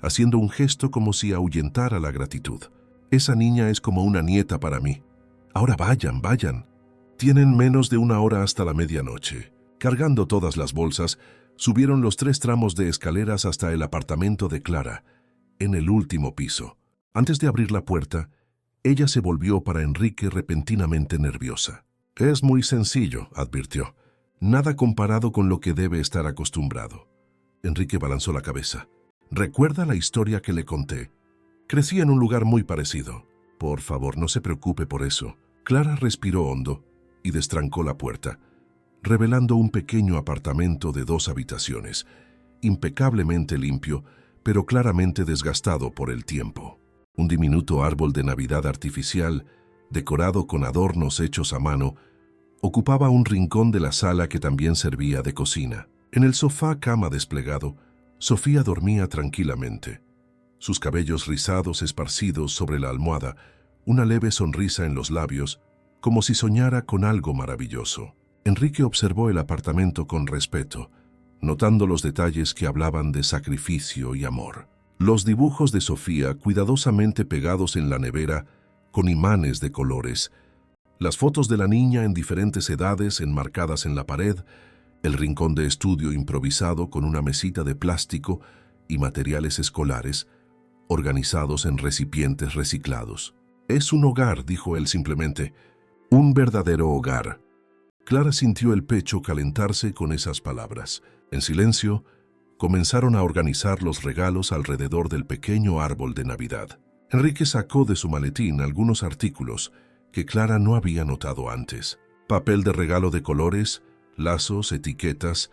haciendo un gesto como si ahuyentara la gratitud. Esa niña es como una nieta para mí. Ahora vayan, vayan. Tienen menos de una hora hasta la medianoche. Cargando todas las bolsas, subieron los 3 tramos de escaleras hasta el apartamento de Clara, en el último piso. Antes de abrir la puerta, ella se volvió para Enrique repentinamente nerviosa. «Es muy sencillo», advirtió. «Nada comparado con lo que debe estar acostumbrado». Enrique balanzó la cabeza. «¿Recuerda la historia que le conté? Crecí en un lugar muy parecido». «Por favor, no se preocupe por eso». Clara respiró hondo y destrancó la puerta, revelando un pequeño apartamento de 2 habitaciones, impecablemente limpio, pero claramente desgastado por el tiempo. Un diminuto árbol de Navidad artificial, decorado con adornos hechos a mano, ocupaba un rincón de la sala que también servía de cocina. En el sofá cama desplegado, Sofía dormía tranquilamente. Sus cabellos rizados esparcidos sobre la almohada, una leve sonrisa en los labios, como si soñara con algo maravilloso. Enrique observó el apartamento con respeto, notando los detalles que hablaban de sacrificio y amor. Los dibujos de Sofía cuidadosamente pegados en la nevera con imanes de colores, las fotos de la niña en diferentes edades enmarcadas en la pared, el rincón de estudio improvisado con una mesita de plástico y materiales escolares, organizados en recipientes reciclados. «Es un hogar», dijo él simplemente, «un verdadero hogar». Clara sintió el pecho calentarse con esas palabras. En silencio, comenzaron a organizar los regalos alrededor del pequeño árbol de Navidad. Enrique sacó de su maletín algunos artículos que Clara no había notado antes. Papel de regalo de colores, lazos, etiquetas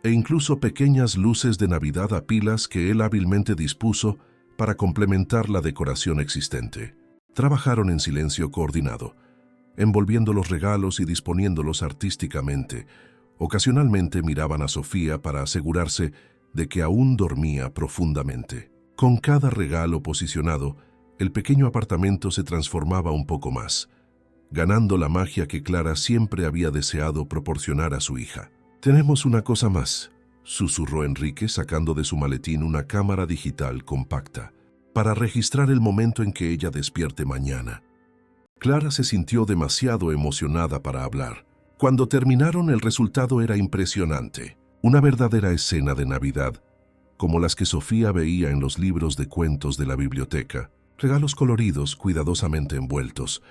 e incluso pequeñas luces de Navidad a pilas que él hábilmente dispuso para complementar la decoración existente. Trabajaron en silencio coordinado, envolviendo los regalos y disponiéndolos artísticamente. Ocasionalmente miraban a Sofía para asegurarse de que aún dormía profundamente. Con cada regalo posicionado, el pequeño apartamento se transformaba un poco más, ganando la magia que Clara siempre había deseado proporcionar a su hija. «Tenemos una cosa más», susurró Enrique sacando de su maletín una cámara digital compacta, para registrar el momento en que ella despierte mañana. Clara se sintió demasiado emocionada para hablar. Cuando terminaron, el resultado era impresionante. Una verdadera escena de Navidad, como las que Sofía veía en los libros de cuentos de la biblioteca. Regalos coloridos, cuidadosamente envueltos,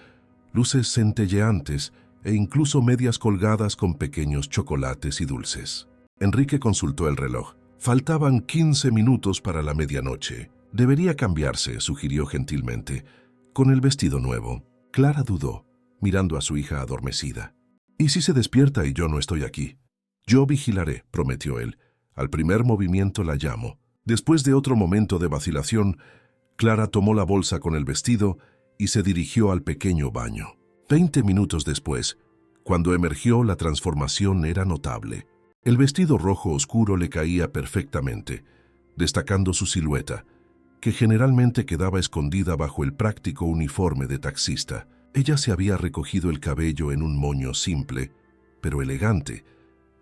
luces centelleantes e incluso medias colgadas con pequeños chocolates y dulces. Enrique consultó el reloj. Faltaban 15 minutos para la medianoche. Debería cambiarse, sugirió gentilmente, con el vestido nuevo. Clara dudó, mirando a su hija adormecida. «¿Y si se despierta y yo no estoy aquí?» «Yo vigilaré», prometió él. «Al primer movimiento la llamo». Después de otro momento de vacilación, Clara tomó la bolsa con el vestido y se dirigió al pequeño baño. 20 minutos después, cuando emergió, la transformación era notable. El vestido rojo oscuro le caía perfectamente, destacando su silueta, que generalmente quedaba escondida bajo el práctico uniforme de taxista. Ella se había recogido el cabello en un moño simple, pero elegante,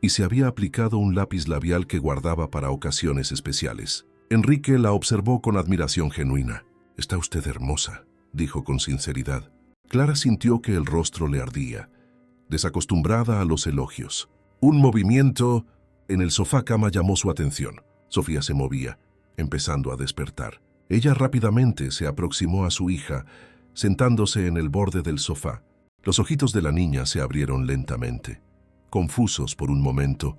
y se había aplicado un lápiz labial que guardaba para ocasiones especiales. Enrique la observó con admiración genuina. «Está usted hermosa», dijo con sinceridad. Clara sintió que el rostro le ardía, desacostumbrada a los elogios. Un movimiento en el sofá cama llamó su atención. Sofía se movía, empezando a despertar. Ella rápidamente se aproximó a su hija, sentándose en el borde del sofá. Los ojitos de la niña se abrieron lentamente, confusos por un momento,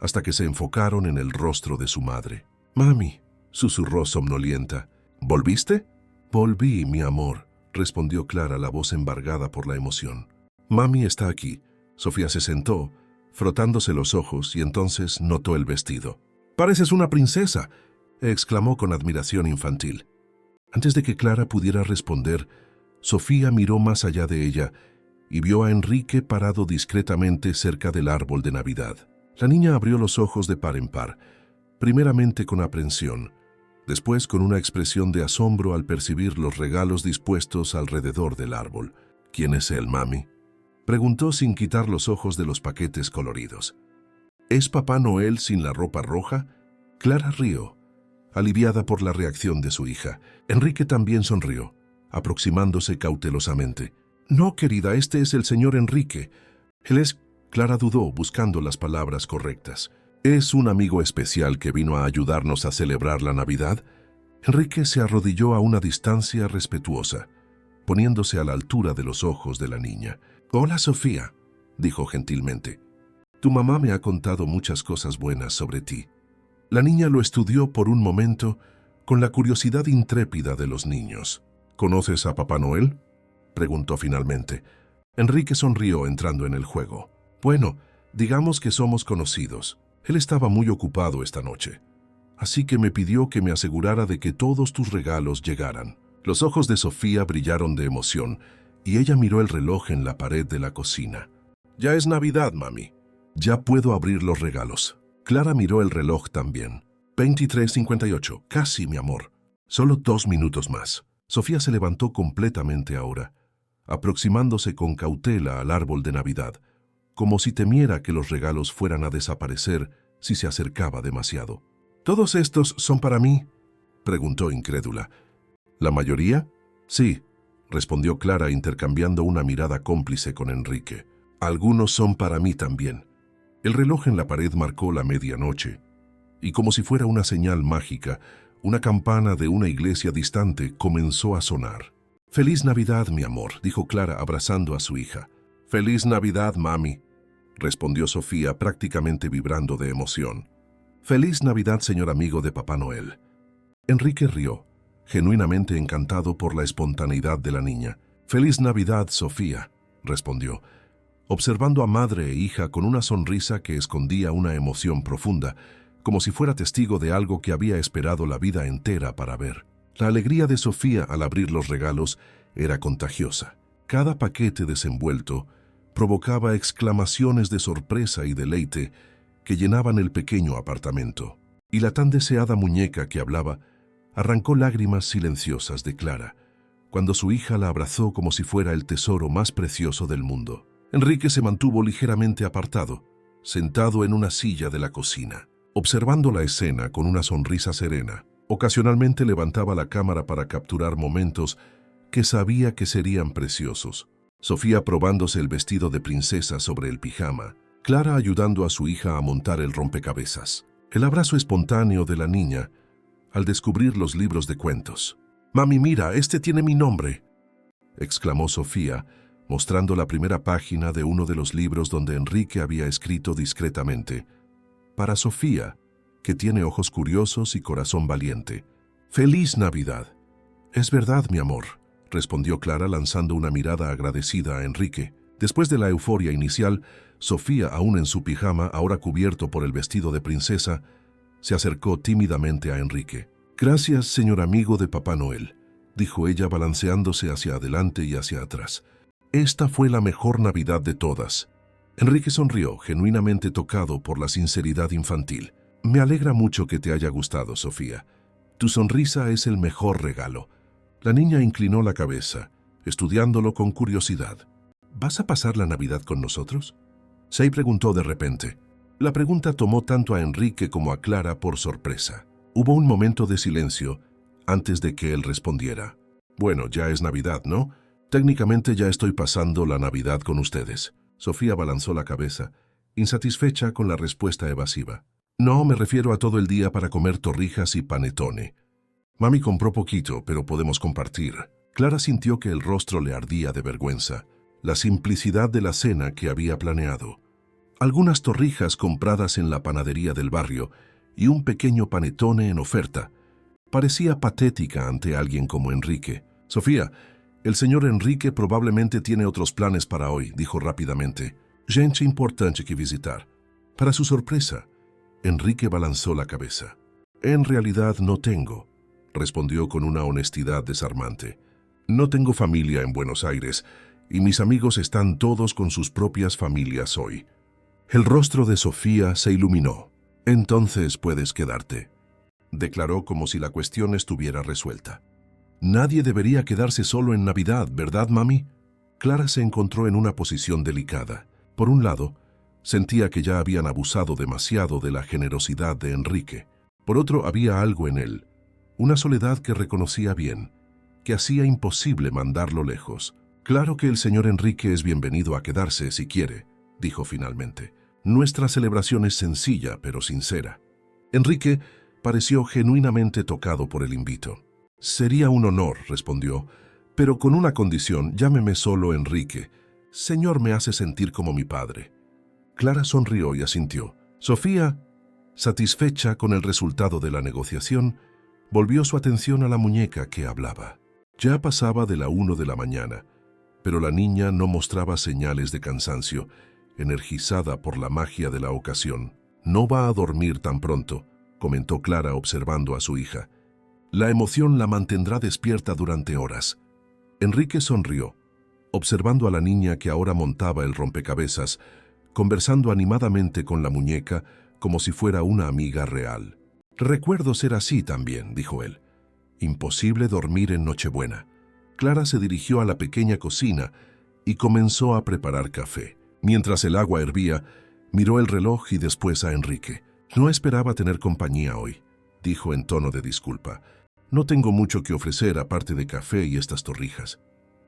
hasta que se enfocaron en el rostro de su madre. «Mami», susurró somnolienta. «¿Volviste?» «Volví, mi amor», respondió Clara, la voz embargada por la emoción. «Mami está aquí». Sofía se sentó, frotándose los ojos, y entonces notó el vestido. «¡Pareces una princesa!», exclamó con admiración infantil. Antes de que Clara pudiera responder, Sofía miró más allá de ella y vio a Enrique parado discretamente cerca del árbol de Navidad. La niña abrió los ojos de par en par, primeramente con aprensión, después con una expresión de asombro al percibir los regalos dispuestos alrededor del árbol. «¿Quién es él, mami?», preguntó sin quitar los ojos de los paquetes coloridos. «¿Es Papá Noel sin la ropa roja?». Clara rió, aliviada por la reacción de su hija. Enrique también sonrió, aproximándose cautelosamente. «No, querida, este es el señor Enrique. Él es...» Clara dudó, buscando las palabras correctas. «¿Es un amigo especial que vino a ayudarnos a celebrar la Navidad?» Enrique se arrodilló a una distancia respetuosa, poniéndose a la altura de los ojos de la niña. «Hola, Sofía», dijo gentilmente. «Tu mamá me ha contado muchas cosas buenas sobre ti». La niña lo estudió por un momento con la curiosidad intrépida de los niños. «¿Conoces a Papá Noel?», preguntó finalmente. Enrique sonrió entrando en el juego. «Bueno, digamos que somos conocidos. Él estaba muy ocupado esta noche, así que me pidió que me asegurara de que todos tus regalos llegaran». Los ojos de Sofía brillaron de emoción y ella miró el reloj en la pared de la cocina. «Ya es Navidad, mami. Ya puedo abrir los regalos». Clara miró el reloj también. 23:58. «Casi, mi amor. Solo 2 minutos más». Sofía se levantó completamente ahora, aproximándose con cautela al árbol de Navidad, como si temiera que los regalos fueran a desaparecer si se acercaba demasiado. «¿Todos estos son para mí?», preguntó incrédula. «¿La mayoría?». «Sí», respondió Clara intercambiando una mirada cómplice con Enrique. «Algunos son para mí también». El reloj en la pared marcó la medianoche, y como si fuera una señal mágica, una campana de una iglesia distante comenzó a sonar. «Feliz Navidad, mi amor», dijo Clara abrazando a su hija. «Feliz Navidad, mami», respondió Sofía prácticamente vibrando de emoción. «Feliz Navidad, señor amigo de Papá Noel». Enrique rió, genuinamente encantado por la espontaneidad de la niña. «Feliz Navidad, Sofía», respondió, observando a madre e hija con una sonrisa que escondía una emoción profunda, como si fuera testigo de algo que había esperado la vida entera para ver. La alegría de Sofía al abrir los regalos era contagiosa. Cada paquete desenvuelto provocaba exclamaciones de sorpresa y deleite que llenaban el pequeño apartamento. Y la tan deseada muñeca que hablaba arrancó lágrimas silenciosas de Clara, cuando su hija la abrazó como si fuera el tesoro más precioso del mundo. Enrique se mantuvo ligeramente apartado, sentado en una silla de la cocina, observando la escena con una sonrisa serena. Ocasionalmente levantaba la cámara para capturar momentos que sabía que serían preciosos. Sofía probándose el vestido de princesa sobre el pijama, Clara ayudando a su hija a montar el rompecabezas. El abrazo espontáneo de la niña al descubrir los libros de cuentos. «Mami, mira, este tiene mi nombre», exclamó Sofía, mostrando la primera página de uno de los libros donde Enrique había escrito discretamente: «Para Sofía, que tiene ojos curiosos y corazón valiente. ¡Feliz Navidad!». «Es verdad, mi amor», respondió Clara lanzando una mirada agradecida a Enrique. Después de la euforia inicial, Sofía, aún en su pijama, ahora cubierto por el vestido de princesa, se acercó tímidamente a Enrique. «Gracias, señor amigo de Papá Noel», dijo ella balanceándose hacia adelante y hacia atrás. «Esta fue la mejor Navidad de todas». Enrique sonrió, genuinamente tocado por la sinceridad infantil. «Me alegra mucho que te haya gustado, Sofía. Tu sonrisa es el mejor regalo». La niña inclinó la cabeza, estudiándolo con curiosidad. «¿Vas a pasar la Navidad con nosotros?», se preguntó de repente. La pregunta tomó tanto a Enrique como a Clara por sorpresa. Hubo un momento de silencio antes de que él respondiera. «Bueno, ya es Navidad, ¿no? Técnicamente ya estoy pasando la Navidad con ustedes». Sofía balanzó la cabeza, insatisfecha con la respuesta evasiva. «No, me refiero a todo el día para comer torrijas y panetone. Mami compró poquito, pero podemos compartir». Clara sintió que el rostro le ardía de vergüenza. La simplicidad de la cena que había planeado. Algunas torrijas compradas en la panadería del barrio y un pequeño panetone en oferta. Parecía patética ante alguien como Enrique. «Sofía, el señor Enrique probablemente tiene otros planes para hoy», dijo rápidamente. «Gente importante que visitar». Para su sorpresa, Enrique balanzó la cabeza. «En realidad no tengo», respondió con una honestidad desarmante. «No tengo familia en Buenos Aires y mis amigos están todos con sus propias familias hoy». El rostro de Sofía se iluminó. «Entonces puedes quedarte», declaró como si la cuestión estuviera resuelta. «Nadie debería quedarse solo en Navidad, ¿verdad, mami?». Clara se encontró en una posición delicada. Por un lado, sentía que ya habían abusado demasiado de la generosidad de Enrique. Por otro, había algo en él, una soledad que reconocía bien, que hacía imposible mandarlo lejos. «Claro que el señor Enrique es bienvenido a quedarse si quiere», dijo finalmente. «Nuestra celebración es sencilla, pero sincera». Enrique pareció genuinamente tocado por el invito. «Sería un honor», respondió, «pero con una condición, llámeme solo Enrique. Señor me hace sentir como mi padre». Clara sonrió y asintió. Sofía, satisfecha con el resultado de la negociación, volvió su atención a la muñeca que hablaba. Ya pasaba de la 1 de la mañana, pero la niña no mostraba señales de cansancio, energizada por la magia de la ocasión. «No va a dormir tan pronto», comentó Clara observando a su hija. «La emoción la mantendrá despierta durante horas». Enrique sonrió, observando a la niña que ahora montaba el rompecabezas, conversando animadamente con la muñeca como si fuera una amiga real. «Recuerdo ser así también», dijo él. «Imposible dormir en Nochebuena». Clara se dirigió a la pequeña cocina y comenzó a preparar café. Mientras el agua hervía, miró el reloj y después a Enrique. «No esperaba tener compañía hoy», dijo en tono de disculpa. «No tengo mucho que ofrecer aparte de café y estas torrijas».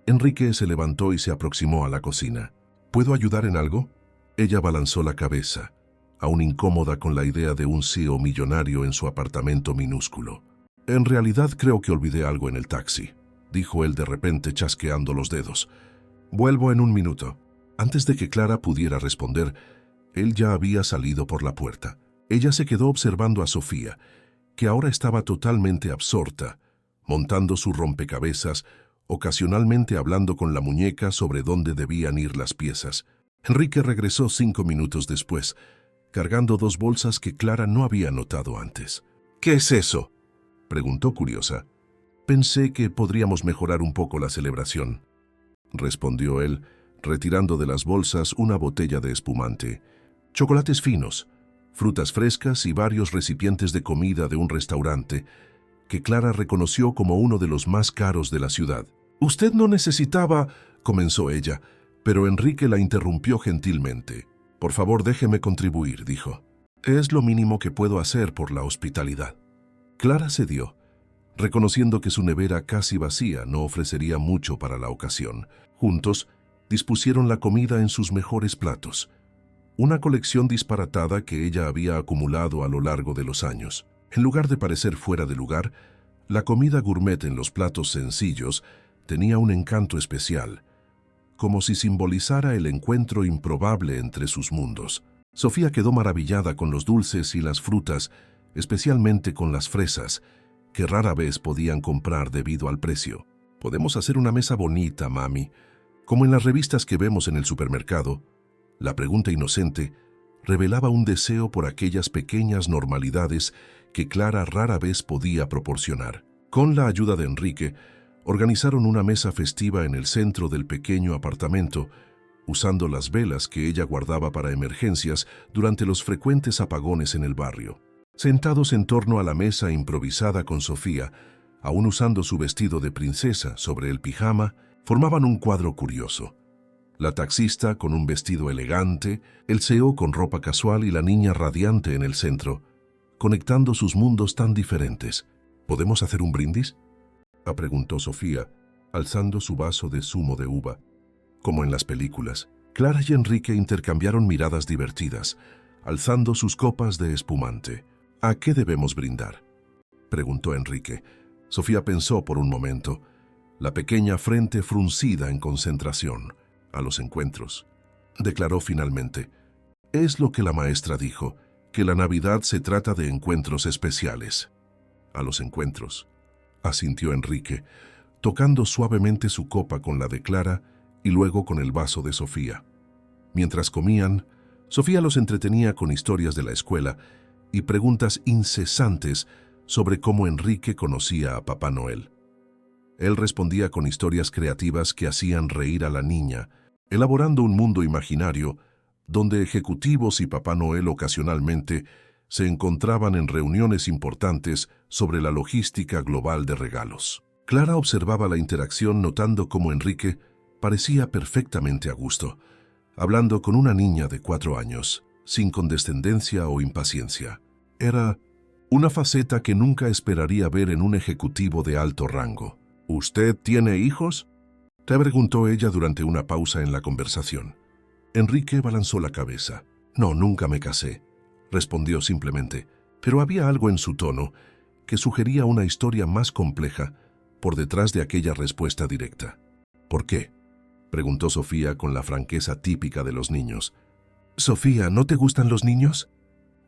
Enrique se levantó y se aproximó a la cocina. «¿Puedo ayudar en algo?». Ella balanzó la cabeza, aún incómoda con la idea de un CEO millonario en su apartamento minúsculo. «En realidad creo que olvidé algo en el taxi», dijo él de repente chasqueando los dedos. «Vuelvo en un minuto». Antes de que Clara pudiera responder, él ya había salido por la puerta. Ella se quedó observando a Sofía, que ahora estaba totalmente absorta, montando su rompecabezas, ocasionalmente hablando con la muñeca sobre dónde debían ir las piezas. Enrique regresó 5 minutos después, cargando 2 bolsas que Clara no había notado antes. «¿Qué es eso?», preguntó curiosa. «Pensé que podríamos mejorar un poco la celebración», respondió él, retirando de las bolsas una botella de espumante, chocolates finos, frutas frescas y varios recipientes de comida de un restaurante que Clara reconoció como uno de los más caros de la ciudad. «Usted no necesitaba», comenzó ella, pero Enrique la interrumpió gentilmente. «Por favor, déjeme contribuir», dijo. «Es lo mínimo que puedo hacer por la hospitalidad». Clara cedió, reconociendo que su nevera casi vacía no ofrecería mucho para la ocasión. Juntos, dispusieron la comida en sus mejores platos, una colección disparatada que ella había acumulado a lo largo de los años. En lugar de parecer fuera de lugar, la comida gourmet en los platos sencillos tenía un encanto especial, como si simbolizara el encuentro improbable entre sus mundos. Sofía quedó maravillada con los dulces y las frutas, especialmente con las fresas, que rara vez podían comprar debido al precio. «Podemos hacer una mesa bonita, mami, como en las revistas que vemos en el supermercado». La pregunta inocente revelaba un deseo por aquellas pequeñas normalidades que Clara rara vez podía proporcionar. Con la ayuda de Enrique, organizaron una mesa festiva en el centro del pequeño apartamento, usando las velas que ella guardaba para emergencias durante los frecuentes apagones en el barrio. Sentados en torno a la mesa improvisada con Sofía, aún usando su vestido de princesa sobre el pijama, formaban un cuadro curioso. La taxista con un vestido elegante, el CEO con ropa casual y la niña radiante en el centro, conectando sus mundos tan diferentes. «¿Podemos hacer un brindis?», preguntó Sofía, alzando su vaso de zumo de uva. Como en las películas, Clara y Enrique intercambiaron miradas divertidas, alzando sus copas de espumante. «¿A qué debemos brindar?», preguntó Enrique. Sofía pensó por un momento, la pequeña frente fruncida en concentración. «A los encuentros», declaró finalmente. «Es lo que la maestra dijo, que la Navidad se trata de encuentros especiales». «A los encuentros», asintió Enrique, tocando suavemente su copa con la de Clara y luego con el vaso de Sofía. Mientras comían, Sofía los entretenía con historias de la escuela y preguntas incesantes sobre cómo Enrique conocía a Papá Noel. Él respondía con historias creativas que hacían reír a la niña, elaborando un mundo imaginario donde ejecutivos y Papá Noel ocasionalmente se encontraban en reuniones importantes sobre la logística global de regalos. Clara observaba la interacción notando cómo Enrique parecía perfectamente a gusto, hablando con una niña de 4 años, sin condescendencia o impaciencia. Era una faceta que nunca esperaría ver en un ejecutivo de alto rango. ¿Usted tiene hijos?, te preguntó ella durante una pausa en la conversación. Enrique balanzó la cabeza. No, nunca me casé, respondió simplemente, pero había algo en su tono que sugería una historia más compleja por detrás de aquella respuesta directa. ¿Por qué?, preguntó Sofía con la franqueza típica de los niños. Sofía, ¿no te gustan los niños?,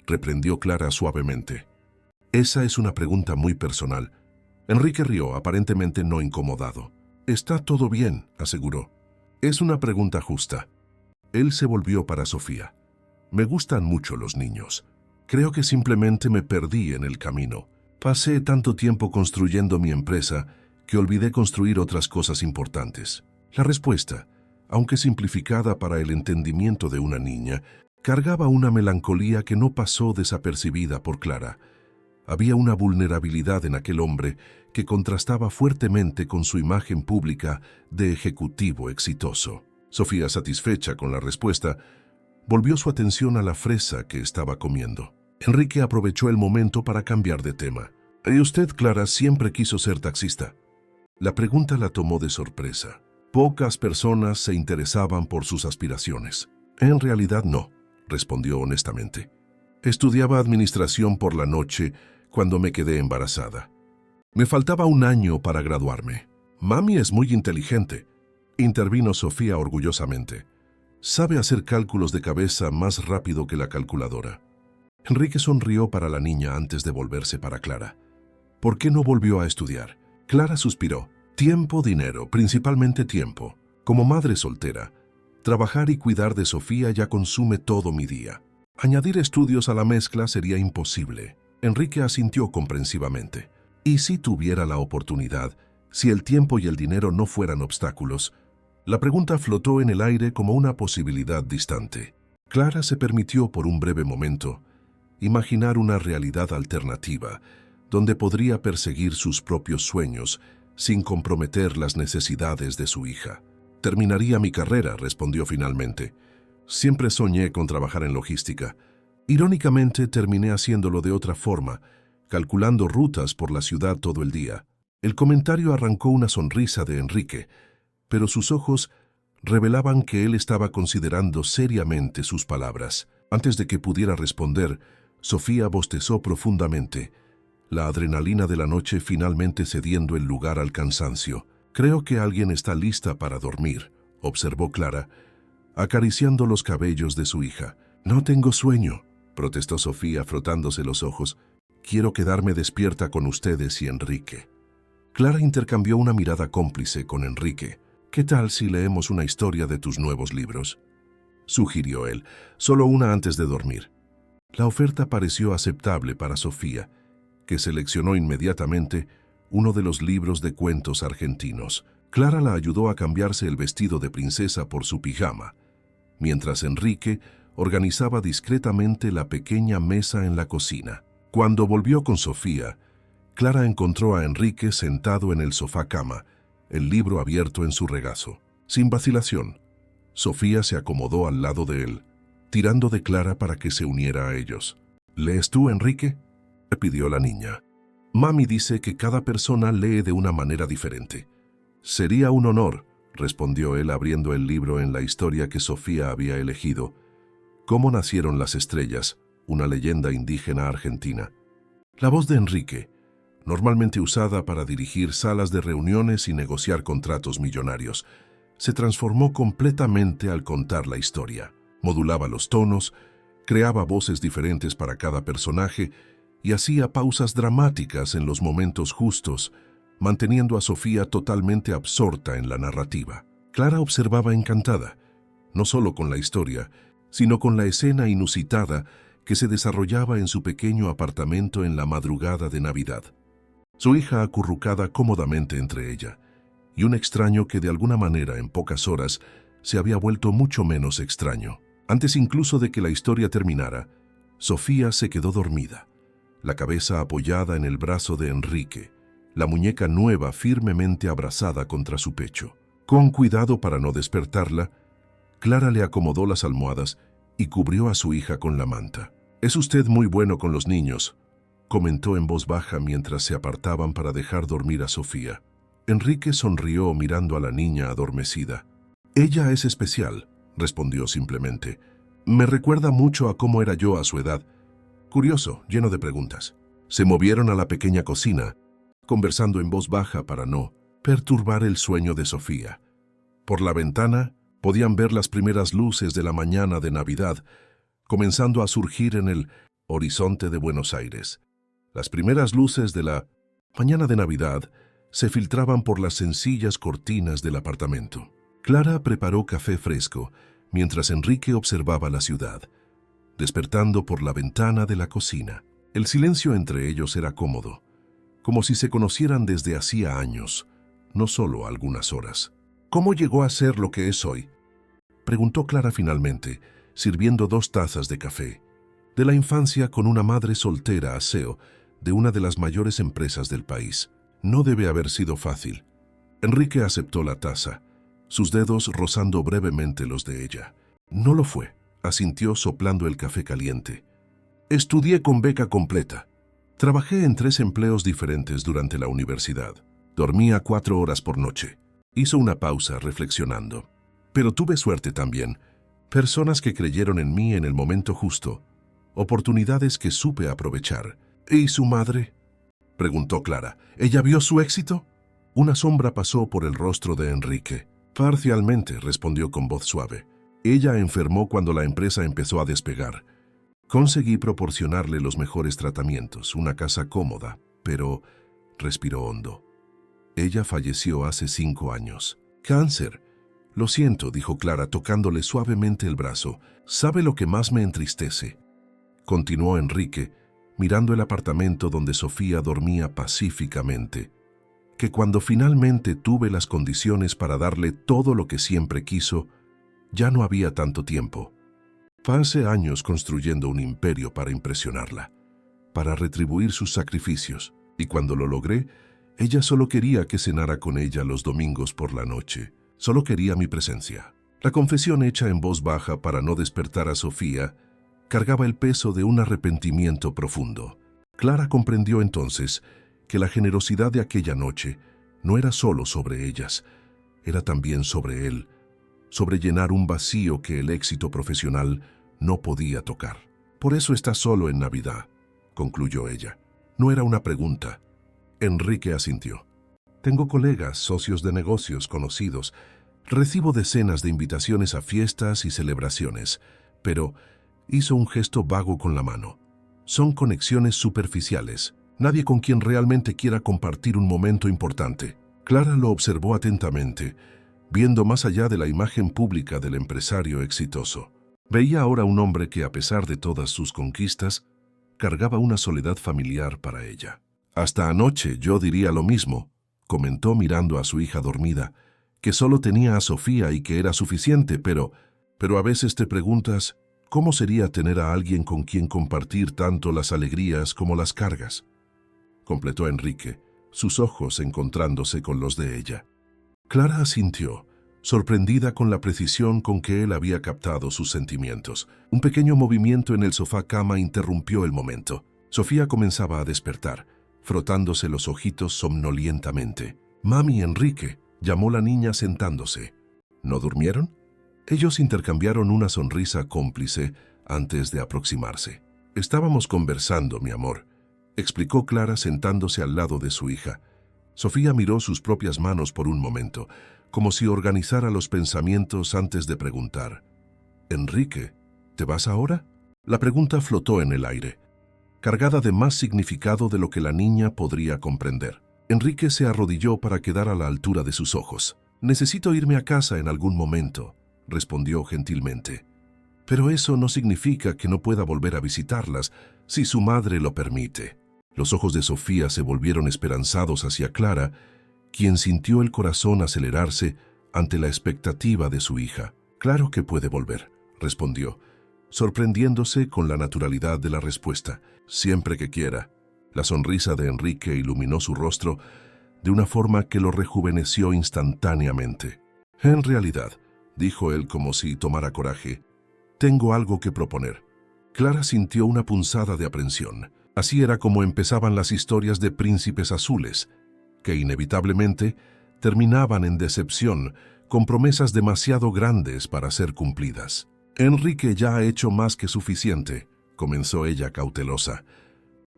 reprendió Clara suavemente. Esa es una pregunta muy personal. Enrique rió, aparentemente no incomodado. Está todo bien, aseguró. Es una pregunta justa. Él se volvió para Sofía. Me gustan mucho los niños. Creo que simplemente me perdí en el camino. Pasé tanto tiempo construyendo mi empresa que olvidé construir otras cosas importantes. La respuesta, aunque simplificada para el entendimiento de una niña, cargaba una melancolía que no pasó desapercibida por Clara. Había una vulnerabilidad en aquel hombre que contrastaba fuertemente con su imagen pública de ejecutivo exitoso. Sofía, satisfecha con la respuesta, volvió su atención a la fresa que estaba comiendo. Enrique aprovechó el momento para cambiar de tema. ¿Y usted, Clara, siempre quiso ser taxista? La pregunta la tomó de sorpresa. Pocas personas se interesaban por sus aspiraciones. En realidad no, respondió honestamente. Estudiaba administración por la noche cuando me quedé embarazada. Me faltaba un año para graduarme. Mami es muy inteligente, intervino Sofía orgullosamente. Sabe hacer cálculos de cabeza más rápido que la calculadora. Enrique sonrió para la niña antes de volverse para Clara. ¿Por qué no volvió a estudiar? Clara suspiró. Tiempo, dinero, principalmente tiempo. Como madre soltera, trabajar y cuidar de Sofía ya consume todo mi día. Añadir estudios a la mezcla sería imposible. Enrique asintió comprensivamente. ¿Y si tuviera la oportunidad, si el tiempo y el dinero no fueran obstáculos? La pregunta flotó en el aire como una posibilidad distante. Clara se permitió por un breve momento imaginar una realidad alternativa, donde podría perseguir sus propios sueños sin comprometer las necesidades de su hija. Terminaría mi carrera, respondió finalmente. Siempre soñé con trabajar en logística. Irónicamente, terminé haciéndolo de otra forma, calculando rutas por la ciudad todo el día. El comentario arrancó una sonrisa de Enrique, pero sus ojos revelaban que él estaba considerando seriamente sus palabras. Antes de que pudiera responder, Sofía bostezó profundamente, la adrenalina de la noche finalmente cediendo el lugar al cansancio. Creo que alguien está lista para dormir, observó Clara, acariciando los cabellos de su hija. No tengo sueño, protestó Sofía frotándose los ojos. Quiero quedarme despierta con ustedes y Enrique. Clara intercambió una mirada cómplice con Enrique. ¿Qué tal si leemos una historia de tus nuevos libros?, sugirió él, solo una antes de dormir. La oferta pareció aceptable para Sofía, que seleccionó inmediatamente uno de los libros de cuentos argentinos. Clara la ayudó a cambiarse el vestido de princesa por su pijama, mientras Enrique organizaba discretamente la pequeña mesa en la cocina. Cuando volvió con Sofía, Clara encontró a Enrique sentado en el sofá-cama, el libro abierto en su regazo. Sin vacilación, Sofía se acomodó al lado de él, tirando de Clara para que se uniera a ellos. ¿Lees tú, Enrique?, le pidió la niña. Mami dice que cada persona lee de una manera diferente. Sería un honor, respondió él abriendo el libro en la historia que Sofía había elegido. ¿Cómo nacieron las estrellas?, una leyenda indígena argentina. La voz de Enrique, normalmente usada para dirigir salas de reuniones y negociar contratos millonarios, se transformó completamente al contar la historia. Modulaba los tonos, creaba voces diferentes para cada personaje y hacía pausas dramáticas en los momentos justos, manteniendo a Sofía totalmente absorta en la narrativa. Clara observaba encantada, no solo con la historia, sino con la escena inusitada que se desarrollaba en su pequeño apartamento en la madrugada de Navidad. Su hija acurrucada cómodamente entre ella, y un extraño que de alguna manera en pocas horas se había vuelto mucho menos extraño. Antes incluso de que la historia terminara, Sofía se quedó dormida, la cabeza apoyada en el brazo de Enrique, la muñeca nueva firmemente abrazada contra su pecho. Con cuidado para no despertarla, Clara le acomodó las almohadas y cubrió a su hija con la manta. «Es usted muy bueno con los niños», comentó en voz baja mientras se apartaban para dejar dormir a Sofía. Enrique sonrió mirando a la niña adormecida. Ella es especial, respondió simplemente. Me recuerda mucho a cómo era yo a su edad. Curioso, lleno de preguntas. Se movieron a la pequeña cocina, conversando en voz baja para no perturbar el sueño de Sofía. Por la ventana podían ver las primeras luces de la mañana de Navidad, comenzando a surgir en el horizonte de Buenos Aires. Las primeras luces de la mañana de Navidad se filtraban por las sencillas cortinas del apartamento. Clara preparó café fresco mientras Enrique observaba la ciudad, despertando por la ventana de la cocina. El silencio entre ellos era cómodo, como si se conocieran desde hacía años, no solo algunas horas. ¿Cómo llegó a ser lo que es hoy?, preguntó Clara finalmente, sirviendo 2 tazas de café. De la infancia con una madre soltera a CEO de una de las mayores empresas del país. No debe haber sido fácil. Enrique aceptó la taza, sus dedos rozando brevemente los de ella. No lo fue, asintió soplando el café caliente. Estudié con beca completa. Trabajé en 3 empleos diferentes durante la universidad. Dormía 4 horas por noche. Hizo una pausa reflexionando. Pero tuve suerte también. Personas que creyeron en mí en el momento justo. Oportunidades que supe aprovechar. ¿Y su madre?, preguntó Clara. ¿Ella vio su éxito? Una sombra pasó por el rostro de Enrique. Parcialmente, respondió con voz suave. Ella enfermó cuando la empresa empezó a despegar. Conseguí proporcionarle los mejores tratamientos, una casa cómoda, pero respiró hondo. Ella falleció hace 5 años. Cáncer. Lo siento, dijo Clara, tocándole suavemente el brazo. ¿Sabe lo que más me entristece?, continuó Enrique, mirando el apartamento donde Sofía dormía pacíficamente, que cuando finalmente tuve las condiciones para darle todo lo que siempre quiso, ya no había tanto tiempo. Pasé años construyendo un imperio para impresionarla, para retribuir sus sacrificios, y cuando lo logré, ella solo quería que cenara con ella los domingos por la noche. Solo quería mi presencia. La confesión hecha en voz baja para no despertar a Sofía cargaba el peso de un arrepentimiento profundo. Clara comprendió entonces que la generosidad de aquella noche no era solo sobre ellas, era también sobre él, sobre llenar un vacío que el éxito profesional no podía tocar. Por eso está solo en Navidad, concluyó ella. No era una pregunta. Enrique asintió. Tengo colegas, socios de negocios, conocidos. Recibo decenas de invitaciones a fiestas y celebraciones, pero hizo un gesto vago con la mano. Son conexiones superficiales. Nadie con quien realmente quiera compartir un momento importante. Clara lo observó atentamente, viendo más allá de la imagen pública del empresario exitoso. Veía ahora un hombre que, a pesar de todas sus conquistas, cargaba una soledad familiar para ella. Hasta anoche yo diría lo mismo, comentó mirando a su hija dormida, que solo tenía a Sofía y que era suficiente, pero a veces te preguntas, ¿cómo sería tener a alguien con quien compartir tanto las alegrías como las cargas?, completó Enrique, sus ojos encontrándose con los de ella. Clara asintió, sorprendida con la precisión con que él había captado sus sentimientos. Un pequeño movimiento en el sofá-cama interrumpió el momento. Sofía comenzaba a despertar, frotándose los ojitos somnolientamente. «Mami, Enrique», llamó la niña sentándose. ¿No durmieron? Ellos intercambiaron una sonrisa cómplice antes de aproximarse. «Estábamos conversando, mi amor», explicó Clara sentándose al lado de su hija. Sofía miró sus propias manos por un momento, como si organizara los pensamientos antes de preguntar. «Enrique, ¿te vas ahora?». La pregunta flotó en el aire, cargada de más significado de lo que la niña podría comprender. Enrique se arrodilló para quedar a la altura de sus ojos. «Necesito irme a casa en algún momento», respondió gentilmente. «Pero eso no significa que no pueda volver a visitarlas, si su madre lo permite». Los ojos de Sofía se volvieron esperanzados hacia Clara, quien sintió el corazón acelerarse ante la expectativa de su hija. «Claro que puede volver», respondió, sorprendiéndose con la naturalidad de la respuesta. «Siempre que quiera». La sonrisa de Enrique iluminó su rostro de una forma que lo rejuveneció instantáneamente. «En realidad», dijo él como si tomara coraje, «tengo algo que proponer». Clara sintió una punzada de aprensión. Así era como empezaban las historias de príncipes azules, que inevitablemente terminaban en decepción, con promesas demasiado grandes para ser cumplidas. Enrique ya ha hecho más que suficiente, comenzó ella cautelosa.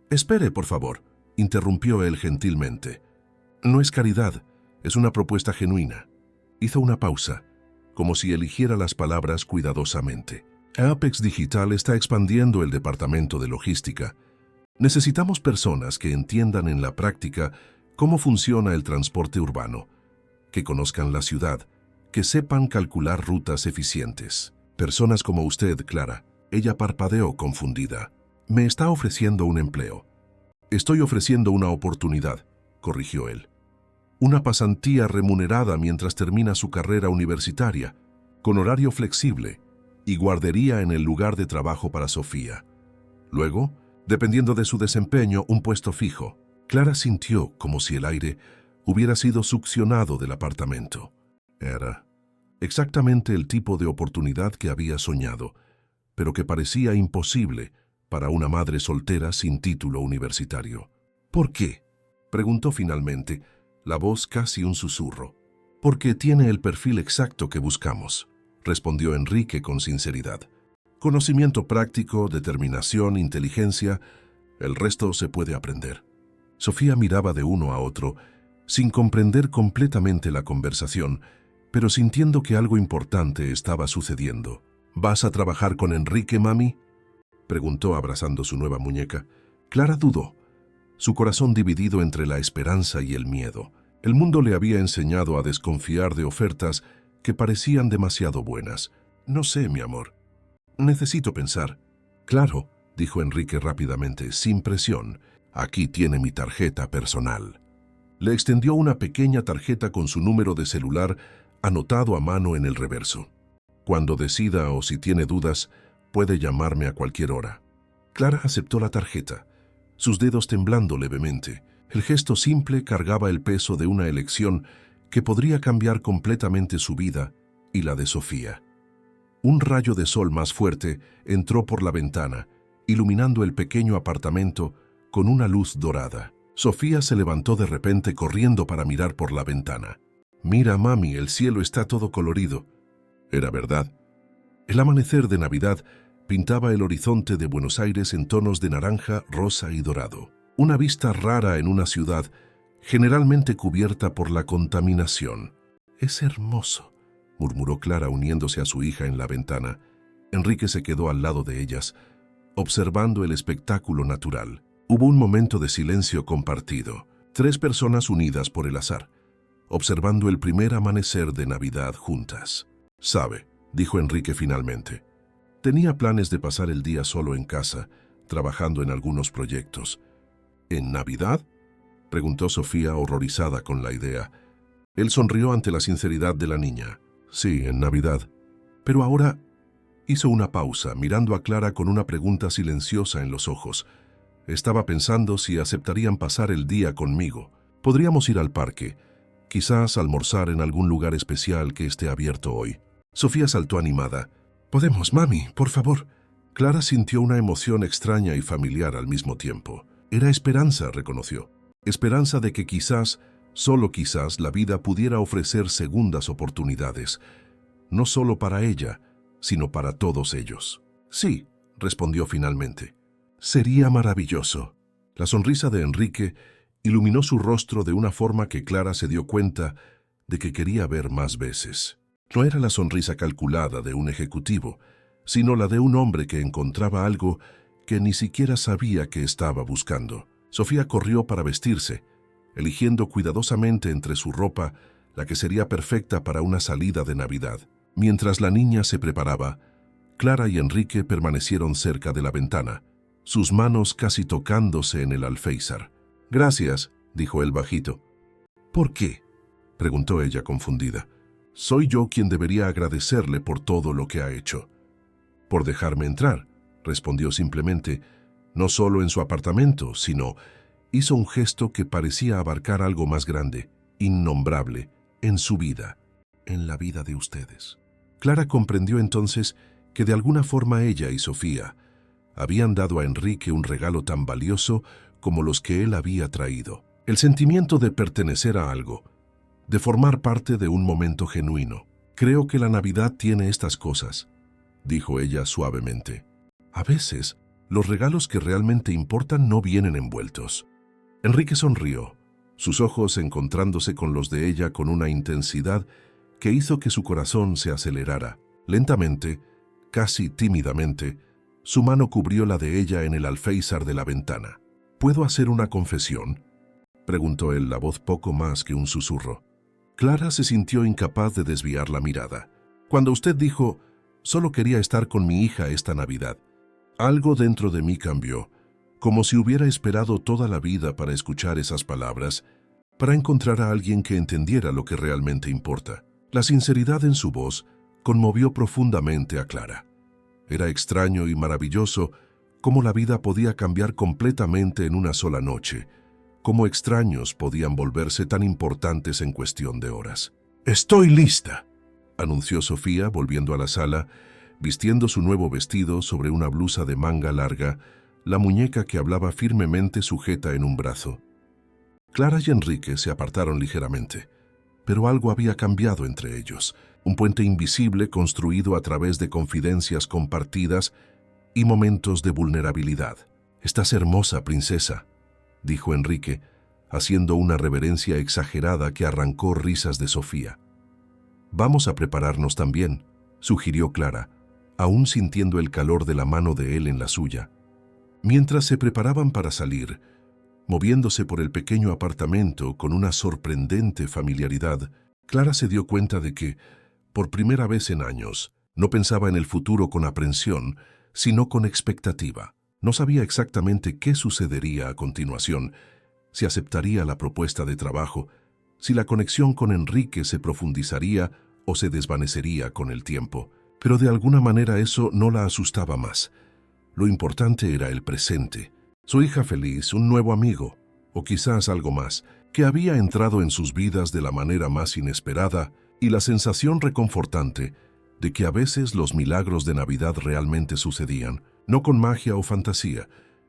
Espere, por favor, interrumpió él gentilmente. No es caridad, es una propuesta genuina. Hizo una pausa, como si eligiera las palabras cuidadosamente. Apex Digital está expandiendo el departamento de logística. Necesitamos personas que entiendan en la práctica cómo funciona el transporte urbano, que conozcan la ciudad, que sepan calcular rutas eficientes. Personas como usted, Clara. Ella parpadeó confundida. Me está ofreciendo un empleo. Estoy ofreciendo una oportunidad, corrigió él. Una pasantía remunerada mientras termina su carrera universitaria, con horario flexible y guardería en el lugar de trabajo para Sofía. Luego, dependiendo de su desempeño, un puesto fijo. Clara sintió como si el aire hubiera sido succionado del apartamento. Era exactamente el tipo de oportunidad que había soñado, pero que parecía imposible para una madre soltera sin título universitario. ¿Por qué?, preguntó finalmente, la voz casi un susurro. Porque tiene el perfil exacto que buscamos, respondió Enrique con sinceridad. Conocimiento práctico, determinación, inteligencia, el resto se puede aprender. Sofía miraba de uno a otro, sin comprender completamente la conversación, pero sintiendo que algo importante estaba sucediendo. ¿Vas a trabajar con Enrique, mami?, preguntó abrazando su nueva muñeca. Clara dudó, su corazón dividido entre la esperanza y el miedo. El mundo le había enseñado a desconfiar de ofertas que parecían demasiado buenas. No sé, mi amor. Necesito pensar. Claro, dijo Enrique rápidamente, sin presión. Aquí tiene mi tarjeta personal. Le extendió una pequeña tarjeta con su número de celular anotado a mano en el reverso. Cuando decida o si tiene dudas, puede llamarme a cualquier hora. Clara aceptó la tarjeta, sus dedos temblando levemente. El gesto simple cargaba el peso de una elección que podría cambiar completamente su vida y la de Sofía. Un rayo de sol más fuerte entró por la ventana, iluminando el pequeño apartamento con una luz dorada. Sofía se levantó de repente corriendo para mirar por la ventana. «Mira, mami, el cielo está todo colorido». Era verdad. El amanecer de Navidad pintaba el horizonte de Buenos Aires en tonos de naranja, rosa y dorado. Una vista rara en una ciudad generalmente cubierta por la contaminación. «Es hermoso», murmuró Clara uniéndose a su hija en la ventana. Enrique se quedó al lado de ellas, observando el espectáculo natural. Hubo un momento de silencio compartido. 3 personas unidas por el azar, observando el primer amanecer de Navidad juntas. «Sabe», dijo Enrique finalmente, tenía planes de pasar el día solo en casa, trabajando en algunos proyectos. «¿En Navidad?», preguntó Sofía horrorizada con la idea. Él sonrió ante la sinceridad de la niña. «Sí, en Navidad. Pero ahora…» Hizo una pausa, mirando a Clara con una pregunta silenciosa en los ojos. Estaba pensando si aceptarían pasar el día conmigo. Podríamos ir al parque, quizás almorzar en algún lugar especial que esté abierto hoy. Sofía saltó animada. «Podemos, mami, por favor». Clara sintió una emoción extraña y familiar al mismo tiempo. Era esperanza, reconoció. Esperanza de que quizás, solo quizás, la vida pudiera ofrecer segundas oportunidades. No solo para ella, sino para todos ellos. «Sí», respondió finalmente. «Sería maravilloso». La sonrisa de Enrique iluminó su rostro de una forma que Clara se dio cuenta de que quería ver más veces. No era la sonrisa calculada de un ejecutivo, sino la de un hombre que encontraba algo que ni siquiera sabía que estaba buscando. Sofía corrió para vestirse, eligiendo cuidadosamente entre su ropa la que sería perfecta para una salida de Navidad. Mientras la niña se preparaba, Clara y Enrique permanecieron cerca de la ventana, sus manos casi tocándose en el alféizar. «Gracias», dijo él bajito. «¿Por qué?», preguntó ella confundida. «Soy yo quien debería agradecerle por todo lo que ha hecho». «Por dejarme entrar», respondió simplemente, no solo en su apartamento, sino hizo un gesto que parecía abarcar algo más grande, innombrable, en su vida, en la vida de ustedes. Clara comprendió entonces que de alguna forma ella y Sofía Habían dado a Enrique un regalo tan valioso como los que él había traído. El sentimiento de pertenecer a algo, de formar parte de un momento genuino. Creo que la Navidad tiene estas cosas, dijo ella suavemente. A veces, los regalos que realmente importan no vienen envueltos. Enrique sonrió, sus ojos encontrándose con los de ella con una intensidad que hizo que su corazón se acelerara. Lentamente, casi tímidamente, su mano cubrió la de ella en el alféizar de la ventana. ¿Puedo hacer una confesión?, preguntó él, la voz poco más que un susurro. Clara se sintió incapaz de desviar la mirada. Cuando usted dijo, solo quería estar con mi hija esta Navidad, algo dentro de mí cambió, como si hubiera esperado toda la vida para escuchar esas palabras, para encontrar a alguien que entendiera lo que realmente importa. La sinceridad en su voz conmovió profundamente a Clara. Era extraño y maravilloso cómo la vida podía cambiar completamente en una sola noche, cómo extraños podían volverse tan importantes en cuestión de horas. «Estoy lista», anunció Sofía, volviendo a la sala, vistiendo su nuevo vestido sobre una blusa de manga larga, la muñeca que hablaba firmemente sujeta en un brazo. Clara y Enrique se apartaron ligeramente, pero algo había cambiado entre ellos, un puente invisible construido a través de confidencias compartidas y momentos de vulnerabilidad. «Estás hermosa, princesa», dijo Enrique, haciendo una reverencia exagerada que arrancó risas de Sofía. «Vamos a prepararnos también», sugirió Clara, aún sintiendo el calor de la mano de él en la suya. Mientras se preparaban para salir, moviéndose por el pequeño apartamento con una sorprendente familiaridad, Clara se dio cuenta de que, por primera vez en años, no pensaba en el futuro con aprensión, sino con expectativa. No sabía exactamente qué sucedería a continuación, si aceptaría la propuesta de trabajo, si la conexión con Enrique se profundizaría o se desvanecería con el tiempo. Pero de alguna manera eso no la asustaba más. Lo importante era el presente, su hija feliz, un nuevo amigo, o quizás algo más, que había entrado en sus vidas de la manera más inesperada, y la sensación reconfortante de que a veces los milagros de Navidad realmente sucedían, no con magia o fantasía,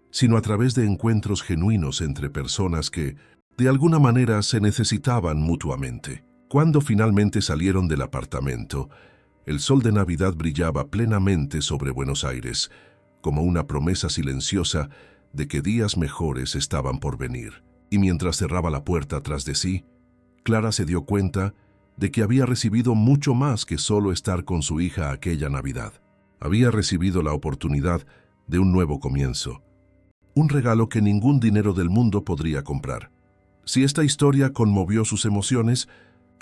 sino a través de encuentros genuinos entre personas que, de alguna manera, se necesitaban mutuamente. Cuando finalmente salieron del apartamento, el sol de Navidad brillaba plenamente sobre Buenos Aires, como una promesa silenciosa de que días mejores estaban por venir. Y mientras cerraba la puerta tras de sí, Clara se dio cuenta de que había recibido mucho más que solo estar con su hija aquella Navidad. Había recibido la oportunidad de un nuevo comienzo, un regalo que ningún dinero del mundo podría comprar. Si esta historia conmovió sus emociones,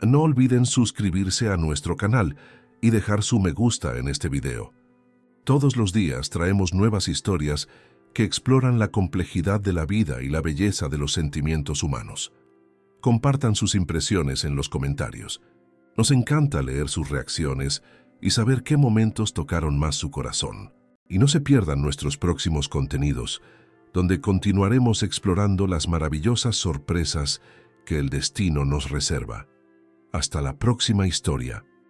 no olviden suscribirse a nuestro canal y dejar su me gusta en este video. Todos los días traemos nuevas historias que exploran la complejidad de la vida y la belleza de los sentimientos humanos. Compartan sus impresiones en los comentarios. Nos encanta leer sus reacciones y saber qué momentos tocaron más su corazón. Y no se pierdan nuestros próximos contenidos, donde continuaremos explorando las maravillosas sorpresas que el destino nos reserva. Hasta la próxima historia.